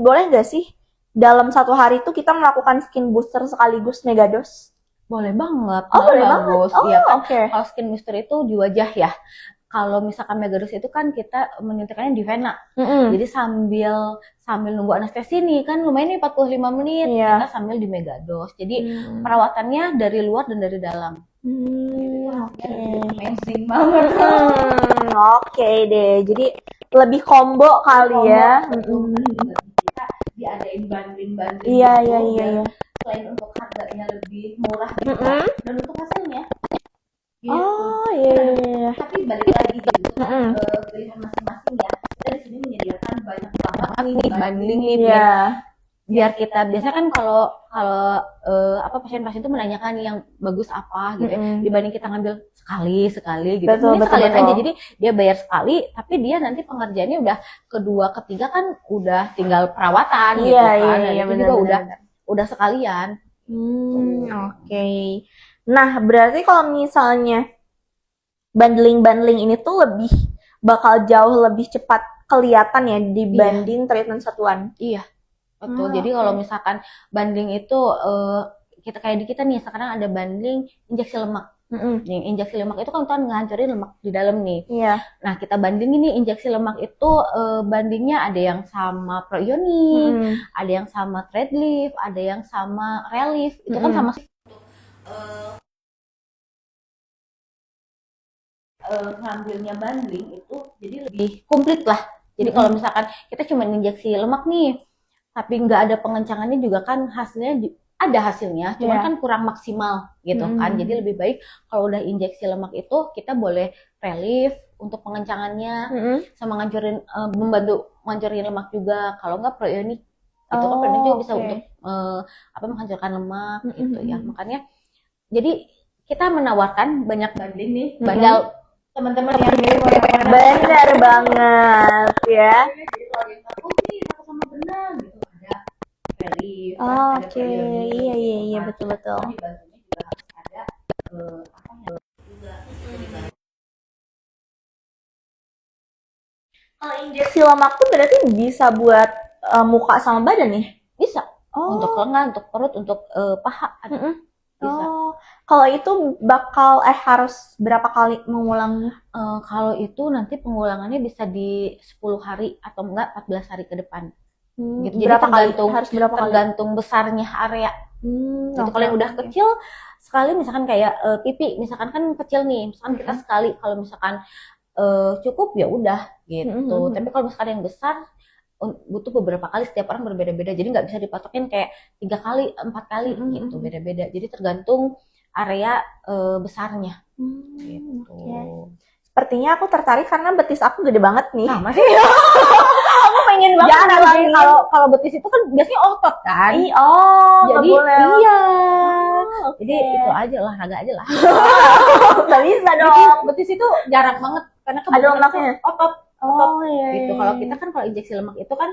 boleh nggak sih dalam satu hari itu kita melakukan skin booster sekaligus Megados? Boleh banget. Boleh bagus. banget. Iya kan. Oke. Kalau skin booster itu di wajah ya. Kalau misalkan Megados itu kan kita menyuntikannya di vena. Jadi sambil nunggu anestesi nih kan lumayan nih 45 menit, kita sambil di Megados. Jadi perawatannya dari luar dan dari dalam. Oke. Amazing banget. Oke deh. Jadi lebih combo kali ya. Kita diadain banding-banding. Iya. Selain untuk harganya lebih murah gitu kan, dan untuk hasilnya. Gitu. Iya. Tapi balik lagi gitu kan, pilihan masing-masing ya. Kita di sini menyediakan banyak banget nih banding nih biar kita biasanya kan kalau pasien-pasien itu menanyakan yang bagus apa gitu ya, dibanding kita ngambil sekali gitu. Betul. Sekalian aja, jadi dia bayar sekali tapi dia nanti pengerjaannya udah kedua ketiga kan udah tinggal perawatan gitu kan. Iya, itu juga udah sekalian. Oke. Nah, berarti kalau misalnya bundling ini tuh bakal jauh lebih cepat kelihatan ya dibanding treatment satuan. Iya, betul. Jadi kalau misalkan banding itu kita kayak di kita nih sekarang ada banding injeksi lemak. Nih, injeksi lemak itu kan ngancurin lemak di dalam nih. Iya. Nah, kita bandingin nih injeksi lemak itu bandingnya ada yang sama Proionic, ada yang sama Threadlift, ada yang sama Relief. Itu kan sama ngambilnya banding itu jadi lebih komplit lah. Jadi kalau misalkan kita cuma injeksi lemak nih, tapi nggak ada pengencangannya juga kan hasilnya ada hasilnya, cuman kan kurang maksimal gitu kan. Jadi lebih baik kalau udah injeksi lemak itu kita boleh relief untuk pengencangannya, sama membantu ngancurin lemak juga. Kalau nggak Proionic itu kan Proionic juga bisa untuk menghancurkan lemak gitu ya. Makanya jadi kita menawarkan banyak banding nih, bandal teman-teman yang benar banget ya. Jadi kalau yang takut nih takut sama benang gitu ada relief, Oke, iya betul. dibantunya juga harus ada juga. Kalau injeksi lemak tuh berarti bisa buat muka sama badan ya? Bisa. Untuk lengan, untuk perut, untuk paha ada. Bisa. Kalau itu bakal harus berapa kali mengulangnya? Kalau itu nanti pengulangannya bisa di 10 hari atau enggak 14 hari ke depan. gitu. Jadi Berapa kali? tergantung Harus berapa kali? tergantung besarnya area. Gitu. Oke, Kalau yang udah oke. kecil sekali, misalkan kayak pipi, misalkan kan kecil nih, misalkan kita sekali, kalau misalkan cukup ya udah gitu. Tapi kalau misalkan yang besar butuh beberapa kali, setiap orang berbeda-beda, jadi nggak bisa dipatokin kayak 3 kali 4 kali gitu, beda-beda. Jadi tergantung area besarnya gitu. Oke. Sepertinya aku tertarik karena betis aku gede banget nih. Nah, masih Aku pengen banget jangan ngalamin. kalau betis itu kan biasanya otot kan. Ih, nggak Jadi boleh. iya. Oke. Jadi itu aja, olahraga aja lah. Nggak bisa Jadi dong. betis itu jarang banget karena Ada kebanyakan lemaknya? tuh otot Iya, gitu. iya, Kalau iya. kita kan kalau injeksi lemak itu kan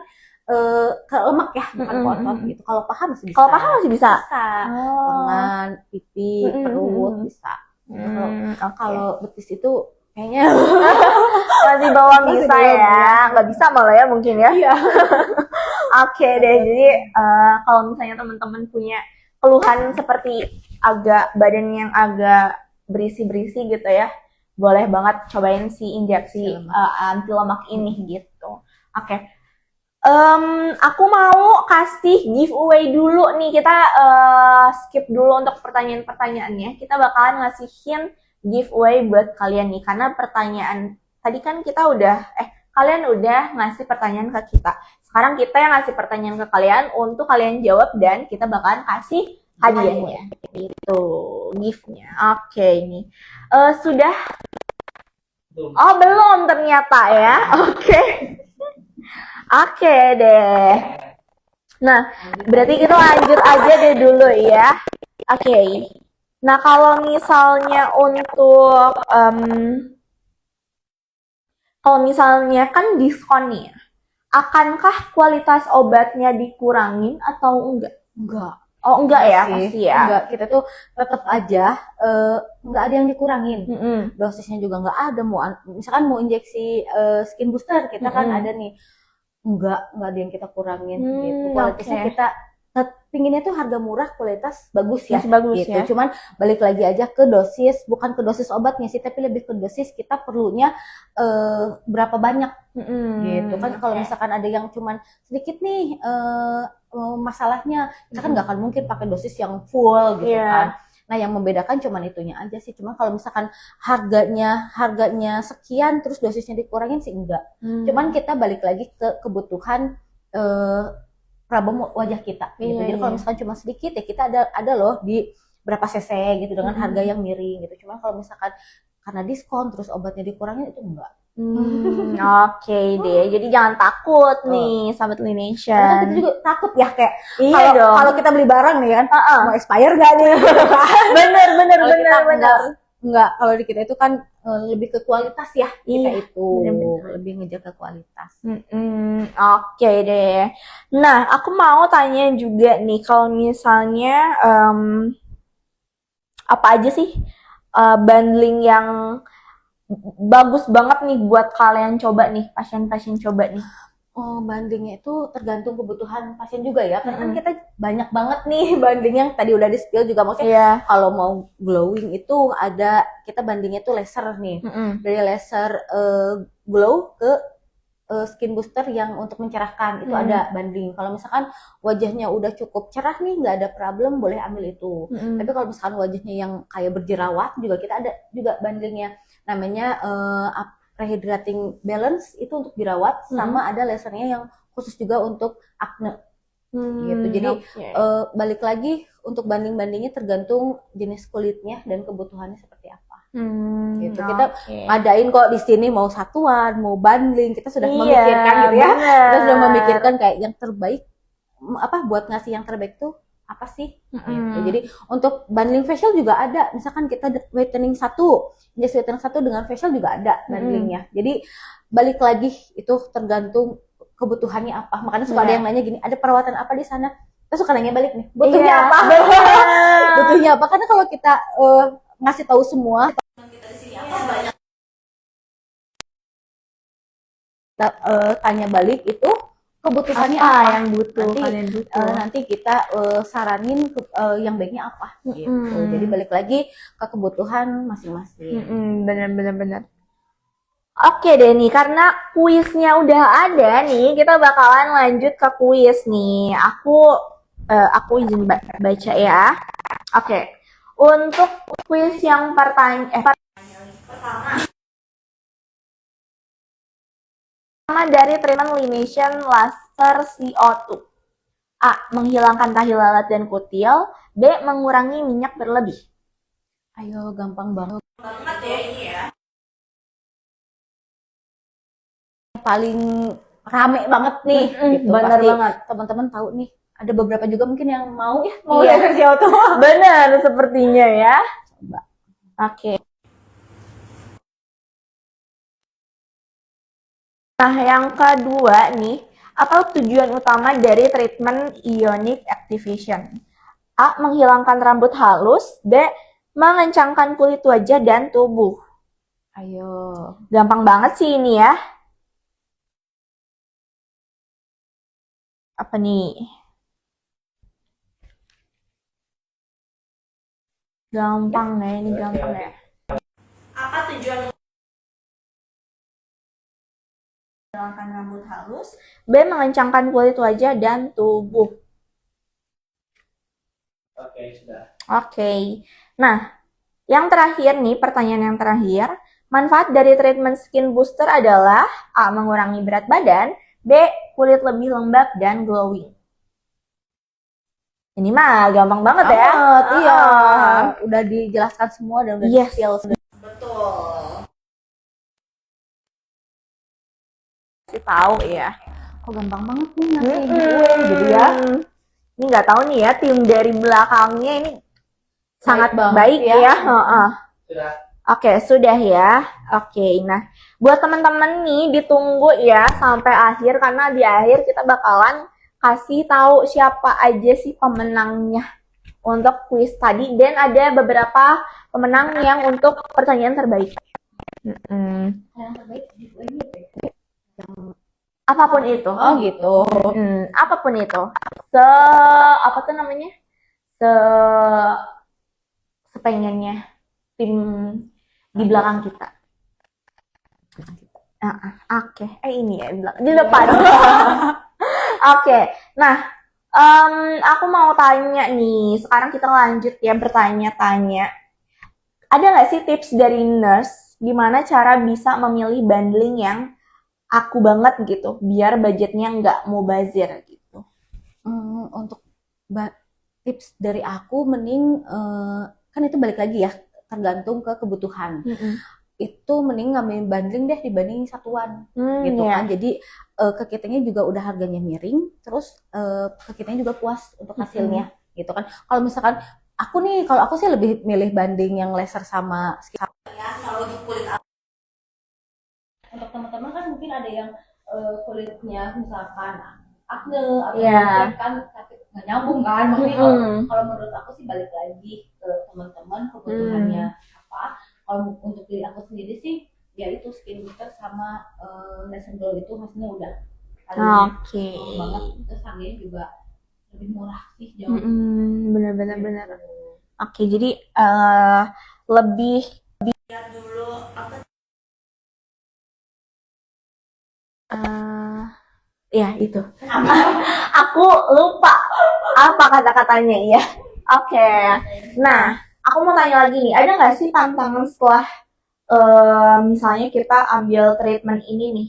ke lemak ya, bukan ke otot gitu. Kalau paha masih bisa. Kalau paha masih bisa? Bisa. Oh. Lengan, pipi, perut bisa. Gitu. Oke. Kalau betis itu kayaknya Masih bawah Masih bisa belum, ya, nggak bisa malah ya mungkin ya. iya. Oke deh, jadi kalau misalnya teman-teman punya keluhan seperti badan yang agak berisi-berisi gitu ya, boleh banget cobain si injeksi anti lemak ini gitu. Oke. Aku mau kasih giveaway dulu nih, kita skip dulu untuk pertanyaan-pertanyaannya. Kita bakalan ngasihin giveaway buat kalian nih, karena pertanyaan tadi kan kalian udah ngasih pertanyaan ke kita. Sekarang kita yang ngasih pertanyaan ke kalian untuk kalian jawab dan kita bakalan kasih hadiahnya. Itu gift-nya. Oke, ini sudah. Oh, belum ternyata ya. Oke. Oke deh. Nah, berarti kita lanjut aja deh dulu ya. Oke. Nah, kalau misalnya untuk kalau misalnya kan diskon nih, akankah kualitas obatnya dikurangin atau enggak? Enggak. Oh, enggak ya, Sih, pasti ya. enggak, kita tuh tetap aja enggak ada yang dikurangin. Dosisnya juga enggak ada. Misalkan mau injeksi skin booster, kita kan ada nih. Enggak ada yang kita kurangin gitu. Kualitasnya oke. kita pinginnya tuh harga murah, kualitas bagus ya. Masih bagus gitu. ya. Cuman balik lagi aja ke dosis, bukan ke dosis obatnya sih, tapi lebih ke dosis kita perlunya berapa banyak gitu kan. Kalau misalkan ada yang cuman sedikit nih masalahnya, kita kan nggak akan mungkin pakai dosis yang full gitu kan. Nah, yang membedakan cuman itunya aja sih. Cuma kalau misalkan harganya sekian terus dosisnya dikurangin sih enggak. Cuman kita balik lagi ke kebutuhan problem wajah kita gitu. Jadi kalau misalkan cuma sedikit ya kita ada loh di berapa cc gitu dengan harga yang miring gitu. Cuma kalau misalkan karena diskon terus obatnya dikurangin itu enggak. Oke deh, jadi jangan takut nih sahabat Karena Lination. kita juga takut ya kayak Iya dong. kalau kita beli barang nih kan mau expire gak nih? bener Kalau kita enggak, kalau di kita itu kan lebih ke kualitas ya, kita Iya, itu bener-bener. lebih ngejaga kualitas. Oke deh. Nah, aku mau tanya juga nih, kalau misalnya apa aja sih bundling yang bagus banget nih buat kalian coba nih, pasien-pasien coba nih? Bandingnya itu tergantung kebutuhan pasien juga ya, karena kan kita banyak banget nih banding yang tadi udah di spill juga, maksudnya kalau mau glowing itu kita bandingnya tuh laser nih, dari laser glow ke skin booster yang untuk mencerahkan itu ada banding. Kalau misalkan wajahnya udah cukup cerah nih, nggak ada problem, boleh ambil itu. Tapi kalau misalkan wajahnya yang kayak berjerawat juga kita ada juga bandingnya, namanya rehydrating balance, itu untuk jerawat, sama ada lasernya yang khusus juga untuk acne gitu. Jadi balik lagi untuk banding-bandingnya tergantung jenis kulitnya dan kebutuhannya seperti apa. Gitu. Kita ngadain kok di sini mau satuan, mau bundling, kita sudah memikirkan gitu ya. Kita sudah memikirkan kayak yang terbaik buat ngasih yang terbaik tuh apa sih gitu. Jadi untuk bundling facial juga ada, misalkan kita whitening injeksi whitening 1 dengan facial juga ada bundlingnya. Jadi balik lagi itu tergantung kebutuhannya apa. Makanya suka ada yang nanya gini, ada perawatan apa di sana? Kita suka nanya balik nih, butuhnya apa? Butuhnya apa? Karena kalau kita ngasih tahu semua, kita di sini apa banyak tanya balik itu kebutuhannya apa yang butuh nanti kita saranin yang baiknya apa gitu. Jadi balik lagi ke kebutuhan masing-masing. Benar. Oke deh nih, karena kuisnya udah ada nih, kita bakalan lanjut ke kuis nih. Aku izin baca ya. Oke, untuk kuis yang pertama dari treatment elimination laser CO2. A. Menghilangkan tahi lalat dan kutil. B. Mengurangi minyak berlebih. Ayo, gampang banget. Paling rame banget nih, gitu. bener Pasti banget. teman-teman tahu nih. Ada beberapa juga mungkin yang mau Iya. laser CO2. Benar, sepertinya ya. Coba. Oke. Nah, yang kedua nih, apa tujuan utama dari treatment ionic activation? A. Menghilangkan rambut halus. B. Mengencangkan kulit wajah dan tubuh. Ayo. Gampang banget sih ini ya. Apa nih? Gampang deh, ini gampang ya. Apa tujuan menghilangkan rambut halus? B. Mengencangkan kulit wajah dan tubuh. Oke, sudah. Oke. Nah, yang terakhir nih, pertanyaan yang terakhir. Manfaat dari treatment skin booster adalah A. Mengurangi berat badan. B. Kulit lebih lembab dan glowing. Ini mah gampang banget ya. Iya. Udah dijelaskan semua dan udah Yes. di-spill. Betul. Pasti tahu ya. Kok gampang banget nih ngasih Mm-mm. giveaway gitu ya. Ini nggak tahu nih ya, tim dari belakangnya ini sangat banget baik ya. ya. Heeh. Sudah. Oke, sudah ya. Oke, nah buat teman-teman nih ditunggu ya sampai akhir karena di akhir kita bakalan kasih tahu siapa aja sih pemenangnya untuk kuis tadi dan ada beberapa pemenang yang untuk pertanyaan terbaik. Yang terbaik giveaway-nya apa ya? Apapun itu. Oh gitu. Apapun itu. Apa tuh namanya? Sepengennya tim di belakang kita. Oke. Ini ya di depan. Oke. Nah, aku mau tanya nih. Sekarang kita lanjut ya bertanya-tanya. Ada nggak sih tips dari nurse gimana cara bisa memilih bundling yang aku banget gitu, biar budgetnya nggak mubazir gitu. Untuk tips dari aku mending kan itu balik lagi ya tergantung ke kebutuhan. Itu mending ngambil bundling deh dibanding satuan gitu Iya. kan. Jadi ke kitanya juga udah harganya miring, terus ke kitanya juga puas untuk hasilnya gitu kan. Kalau misalkan kalau aku sih lebih milih banding yang laser sama skin. Ya, kalau untuk kulit untuk teman-teman kan mungkin ada yang kulitnya misalkan acne atau Iya. kan tapi nggak nyambung kan. Maksudnya kalau menurut aku sih balik lagi ke teman-teman kebutuhannya apa. Kalau untuk diri aku sendiri sih ya itu skin booster sama laser glow itu hasilnya udah Oke. banget, terus harganya juga lebih murah sih jauh. Benar. Oke, jadi lebih lihat dulu apa? Ya itu. Aku lupa apa kata-katanya ya. Oke. Nah, aku mau tanya lagi nih, ada nggak sih tantangan setelah misalnya kita ambil treatment ini nih?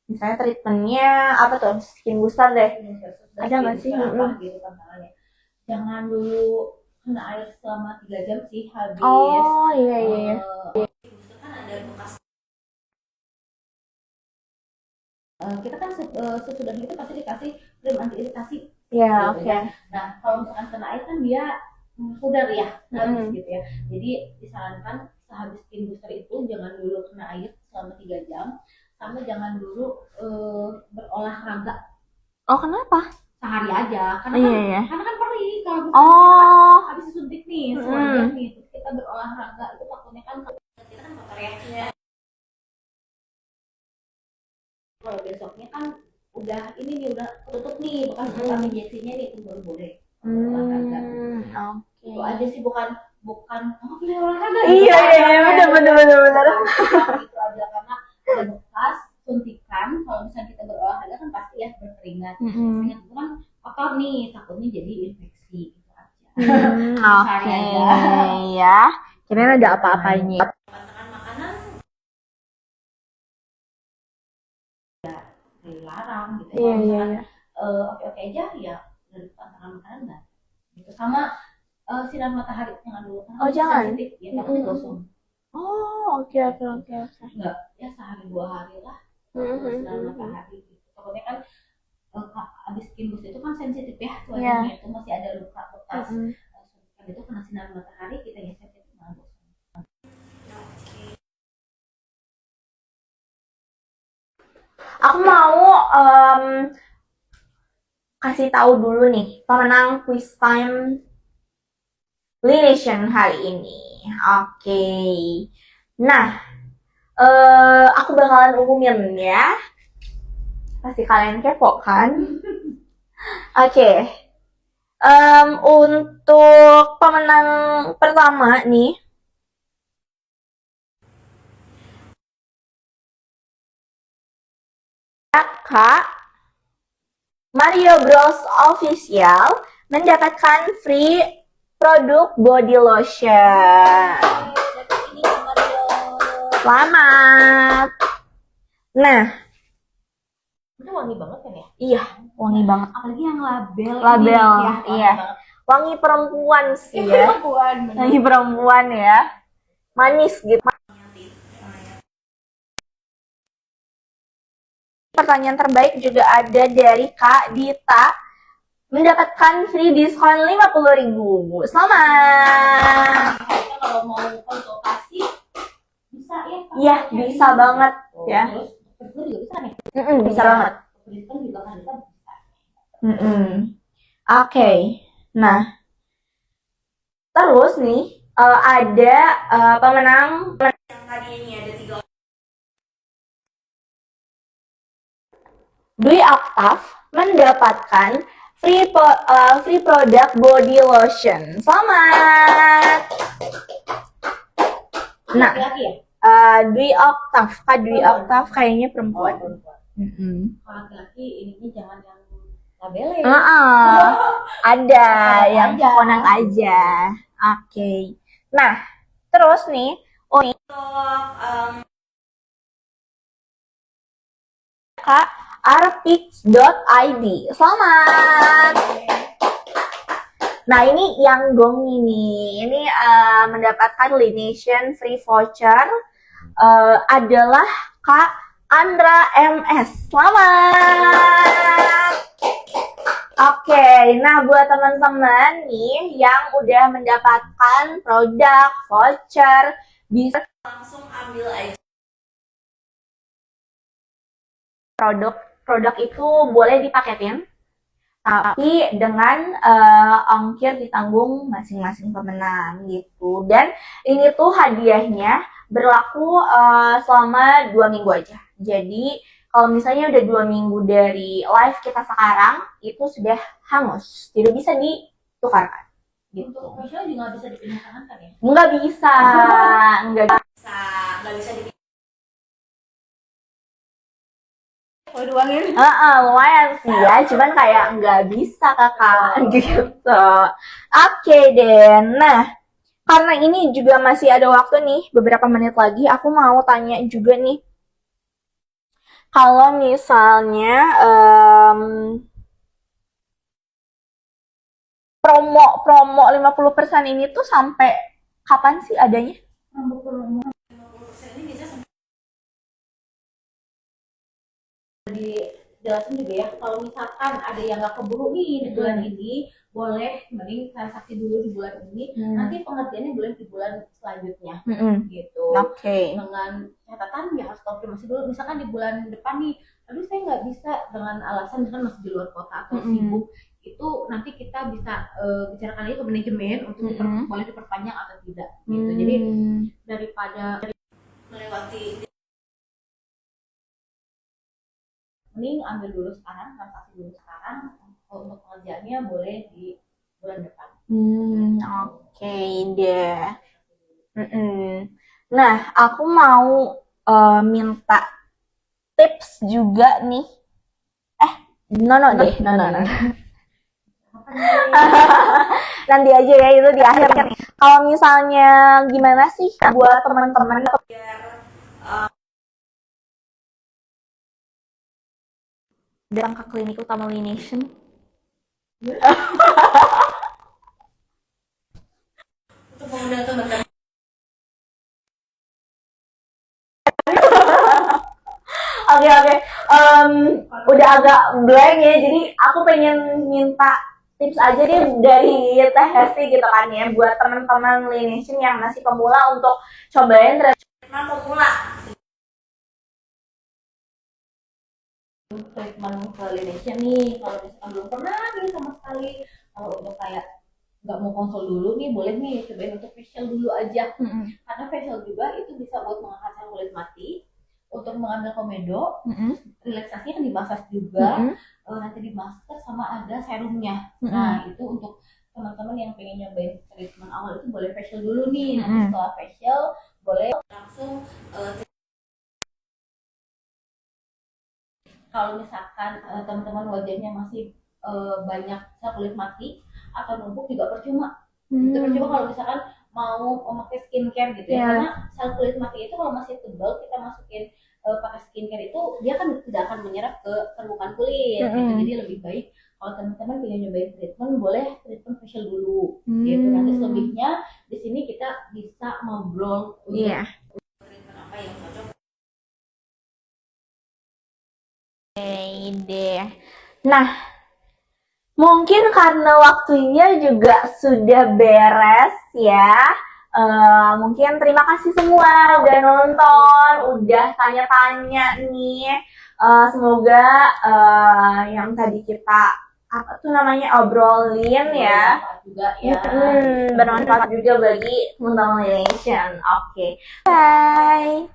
Misalnya treatmentnya apa tuh? Skin booster deh. Ada nggak sih? Gitu tantangannya. Jangan dulu kena air selama 3 jam sih habis. Oh iya. Kan ada bekas. Kita kan sesudah itu pasti dikasih krim anti iritasi. Ya, gitu oke. ya. Nah, kalau misalkan kena air kan dia pudar ya, gitu ya. Jadi disarankan sehabis skin booster itu jangan dulu kena air selama 3 jam, sama jangan dulu berolahraga. Oh, kenapa? Sehari aja, karena Iya. karena kan perih kalau Oh. habis disuntik nih, semuanya nih, terus kita berolahraga itu takutnya kan kita kan kotor ya. Kalau besoknya kan udah ini nih udah tutup nih bekas injeksinya nih itu baru boleh olahraga. Oke. Itu aja sih bukan pilih olahraga. Iya, benar. Itu aja karena Mm-mm. Yang kurang kotor nih, takutnya jadi infeksi gitu aja. Oke, ya. Kirain ada apa-apanya. Pantangan makanan dilarang gitu. Iya, Kalau iya, misalkan iya. oke-oke aja ya dari pantangan makanan enggak. Gitu. Sama sinar matahari jangan dulu karena Oh, itu jangan? sensitif ya, takutnya gosong. Oh, oke, oke, oke, oke. Enggak, ya sehari 2 hari lah sinar matahari gitu. Takutnya kan abis skin boost itu kan sensitif ya wajahnya, itu masih ada luka bekas suntikan itu kena sinar matahari, kita ya sensitif malah gosong. Aku mau kasih tahu dulu nih pemenang quiz time Lination hari ini. Oke. Nah, aku bakalan umumin ya. Pasti kalian kepo kan? Oke. Untuk pemenang pertama nih, Kak Mario Bros Official mendapatkan free produk body lotion. Selamat. Nah, Itu wangi banget kan ya? iya, wangi banget. Apalagi yang label Label, ini, ya, wangi iya. banget. Wangi perempuan sih ya. Perempuan, bener. Wangi perempuan ya. Manis gitu. Pertanyaan terbaik juga ada dari Kak Dita, mendapatkan free diskon 50.000. Selamat. Kita kalau mau konsultasi bisa ya? Iya, bisa banget ya. Terus itu juga bisa nih. Bisa banget. Diskon juga kan bisa. Oke. Nah, terus nih ada pemenang yang tadi ini ada 3 orang. Dwi Octave mendapatkan free product body lotion. Selamat. Nah, Laki-laki ya? Dwi Octave, Kak Dwi Octave kayaknya perempuan. Kalau laki-laki ininya jangan yang labelnya. Ada yang konak aja. Oke. Nah, terus nih untuk Kak arpix.id. Selamat. Nah, ini yang gong ini. Ini mendapatkan Lination free voucher adalah Kak Andra MS. Selamat. Oke, nah buat teman-teman nih yang udah mendapatkan produk voucher, bisa langsung ambil aja. Produk itu boleh dipaketin, tapi dengan ongkir ditanggung masing-masing pemenang gitu. Dan ini tuh hadiahnya berlaku selama 2 minggu aja. Jadi kalau misalnya udah 2 minggu dari live kita sekarang, itu sudah hangus, tidak bisa ditukarkan. Gitu. Untuk facial juga nggak bisa dipindah-pindah kan ya? Nggak bisa, nggak bisa dipindah. Kalau diuangin? Lumayan sih ya, cuman kayak nggak bisa kakak gitu. Oke deh, nah karena ini juga masih ada waktu nih, beberapa menit lagi, aku mau tanya juga nih. Kalau misalnya promo 50% ini tuh sampai kapan sih adanya? Promo 50% ini bisa dijelasin juga ya, kalau misalkan ada yang nggak keburu nih di bulan ini, boleh mending transaksi dulu di bulan ini, nanti pengertiannya boleh di bulan selanjutnya gitu. Oke. Dengan catatan ya harus konfirmasi dulu, misalkan di bulan depan nih, aduh saya nggak bisa dengan alasan misalkan masih di luar kota atau sibuk, itu nanti kita bisa bicarakan lagi ke manajemen untuk boleh diperpanjang atau tidak gitu. Jadi daripada melewati, mending ambil dulu sekarang, transaksi dulu sekarang. Untuk pengerjaannya boleh di bulan depan. Oke deh. Nah, aku mau minta tips juga nih. No deh, no. Nanti aja ya itu di akhir. Kalau misalnya gimana sih buat teman-teman datang ke klinik utama Lination? Untuk mengundang teman-teman. Oke. Udah agak blank ya, jadi aku pengen minta tips aja deh dari Teh Hesti gitu kan ya, buat teman-teman Lination yang masih pemula untuk cobain treatment pemula. Treatment ke Lination nih, kalau misalkan belum pernah nih sama sekali, kalau untuk kayak nggak mau konsul dulu nih, boleh nih cobain untuk facial dulu aja. Karena facial juga itu bisa buat mengangkat kulit mati, untuk mengambil komedo, relaksasinya kan dimasas juga, nanti dimasker sama ada serumnya. Nah itu untuk teman-teman yang pengen nyobain treatment awal itu boleh facial dulu nih, nanti setelah facial boleh langsung kalau misalkan teman-teman wajahnya masih banyak sel kulit mati atau numpuk juga percuma. Itu percuma kalau misalkan mau memakai skincare gitu ya, karena sel kulit mati itu kalau masih tebal kita masukin pakai skincare itu dia kan tidak akan menyerap ke permukaan kulit gitu. Jadi lebih baik kalau teman-teman pengen nyobain treatment boleh treatment facial dulu gitu. Nanti selebihnya di sini kita bisa ngobrol treatment apa yang cocok. Deh. Nah, mungkin karena waktunya juga sudah beres ya. Mungkin terima kasih semua udah nonton, udah tanya-tanya nih. Semoga yang tadi kita apa tuh namanya obrolin ya, juga ya. Bermanfaat juga bagi teman-teman Lination. Oke. Bye.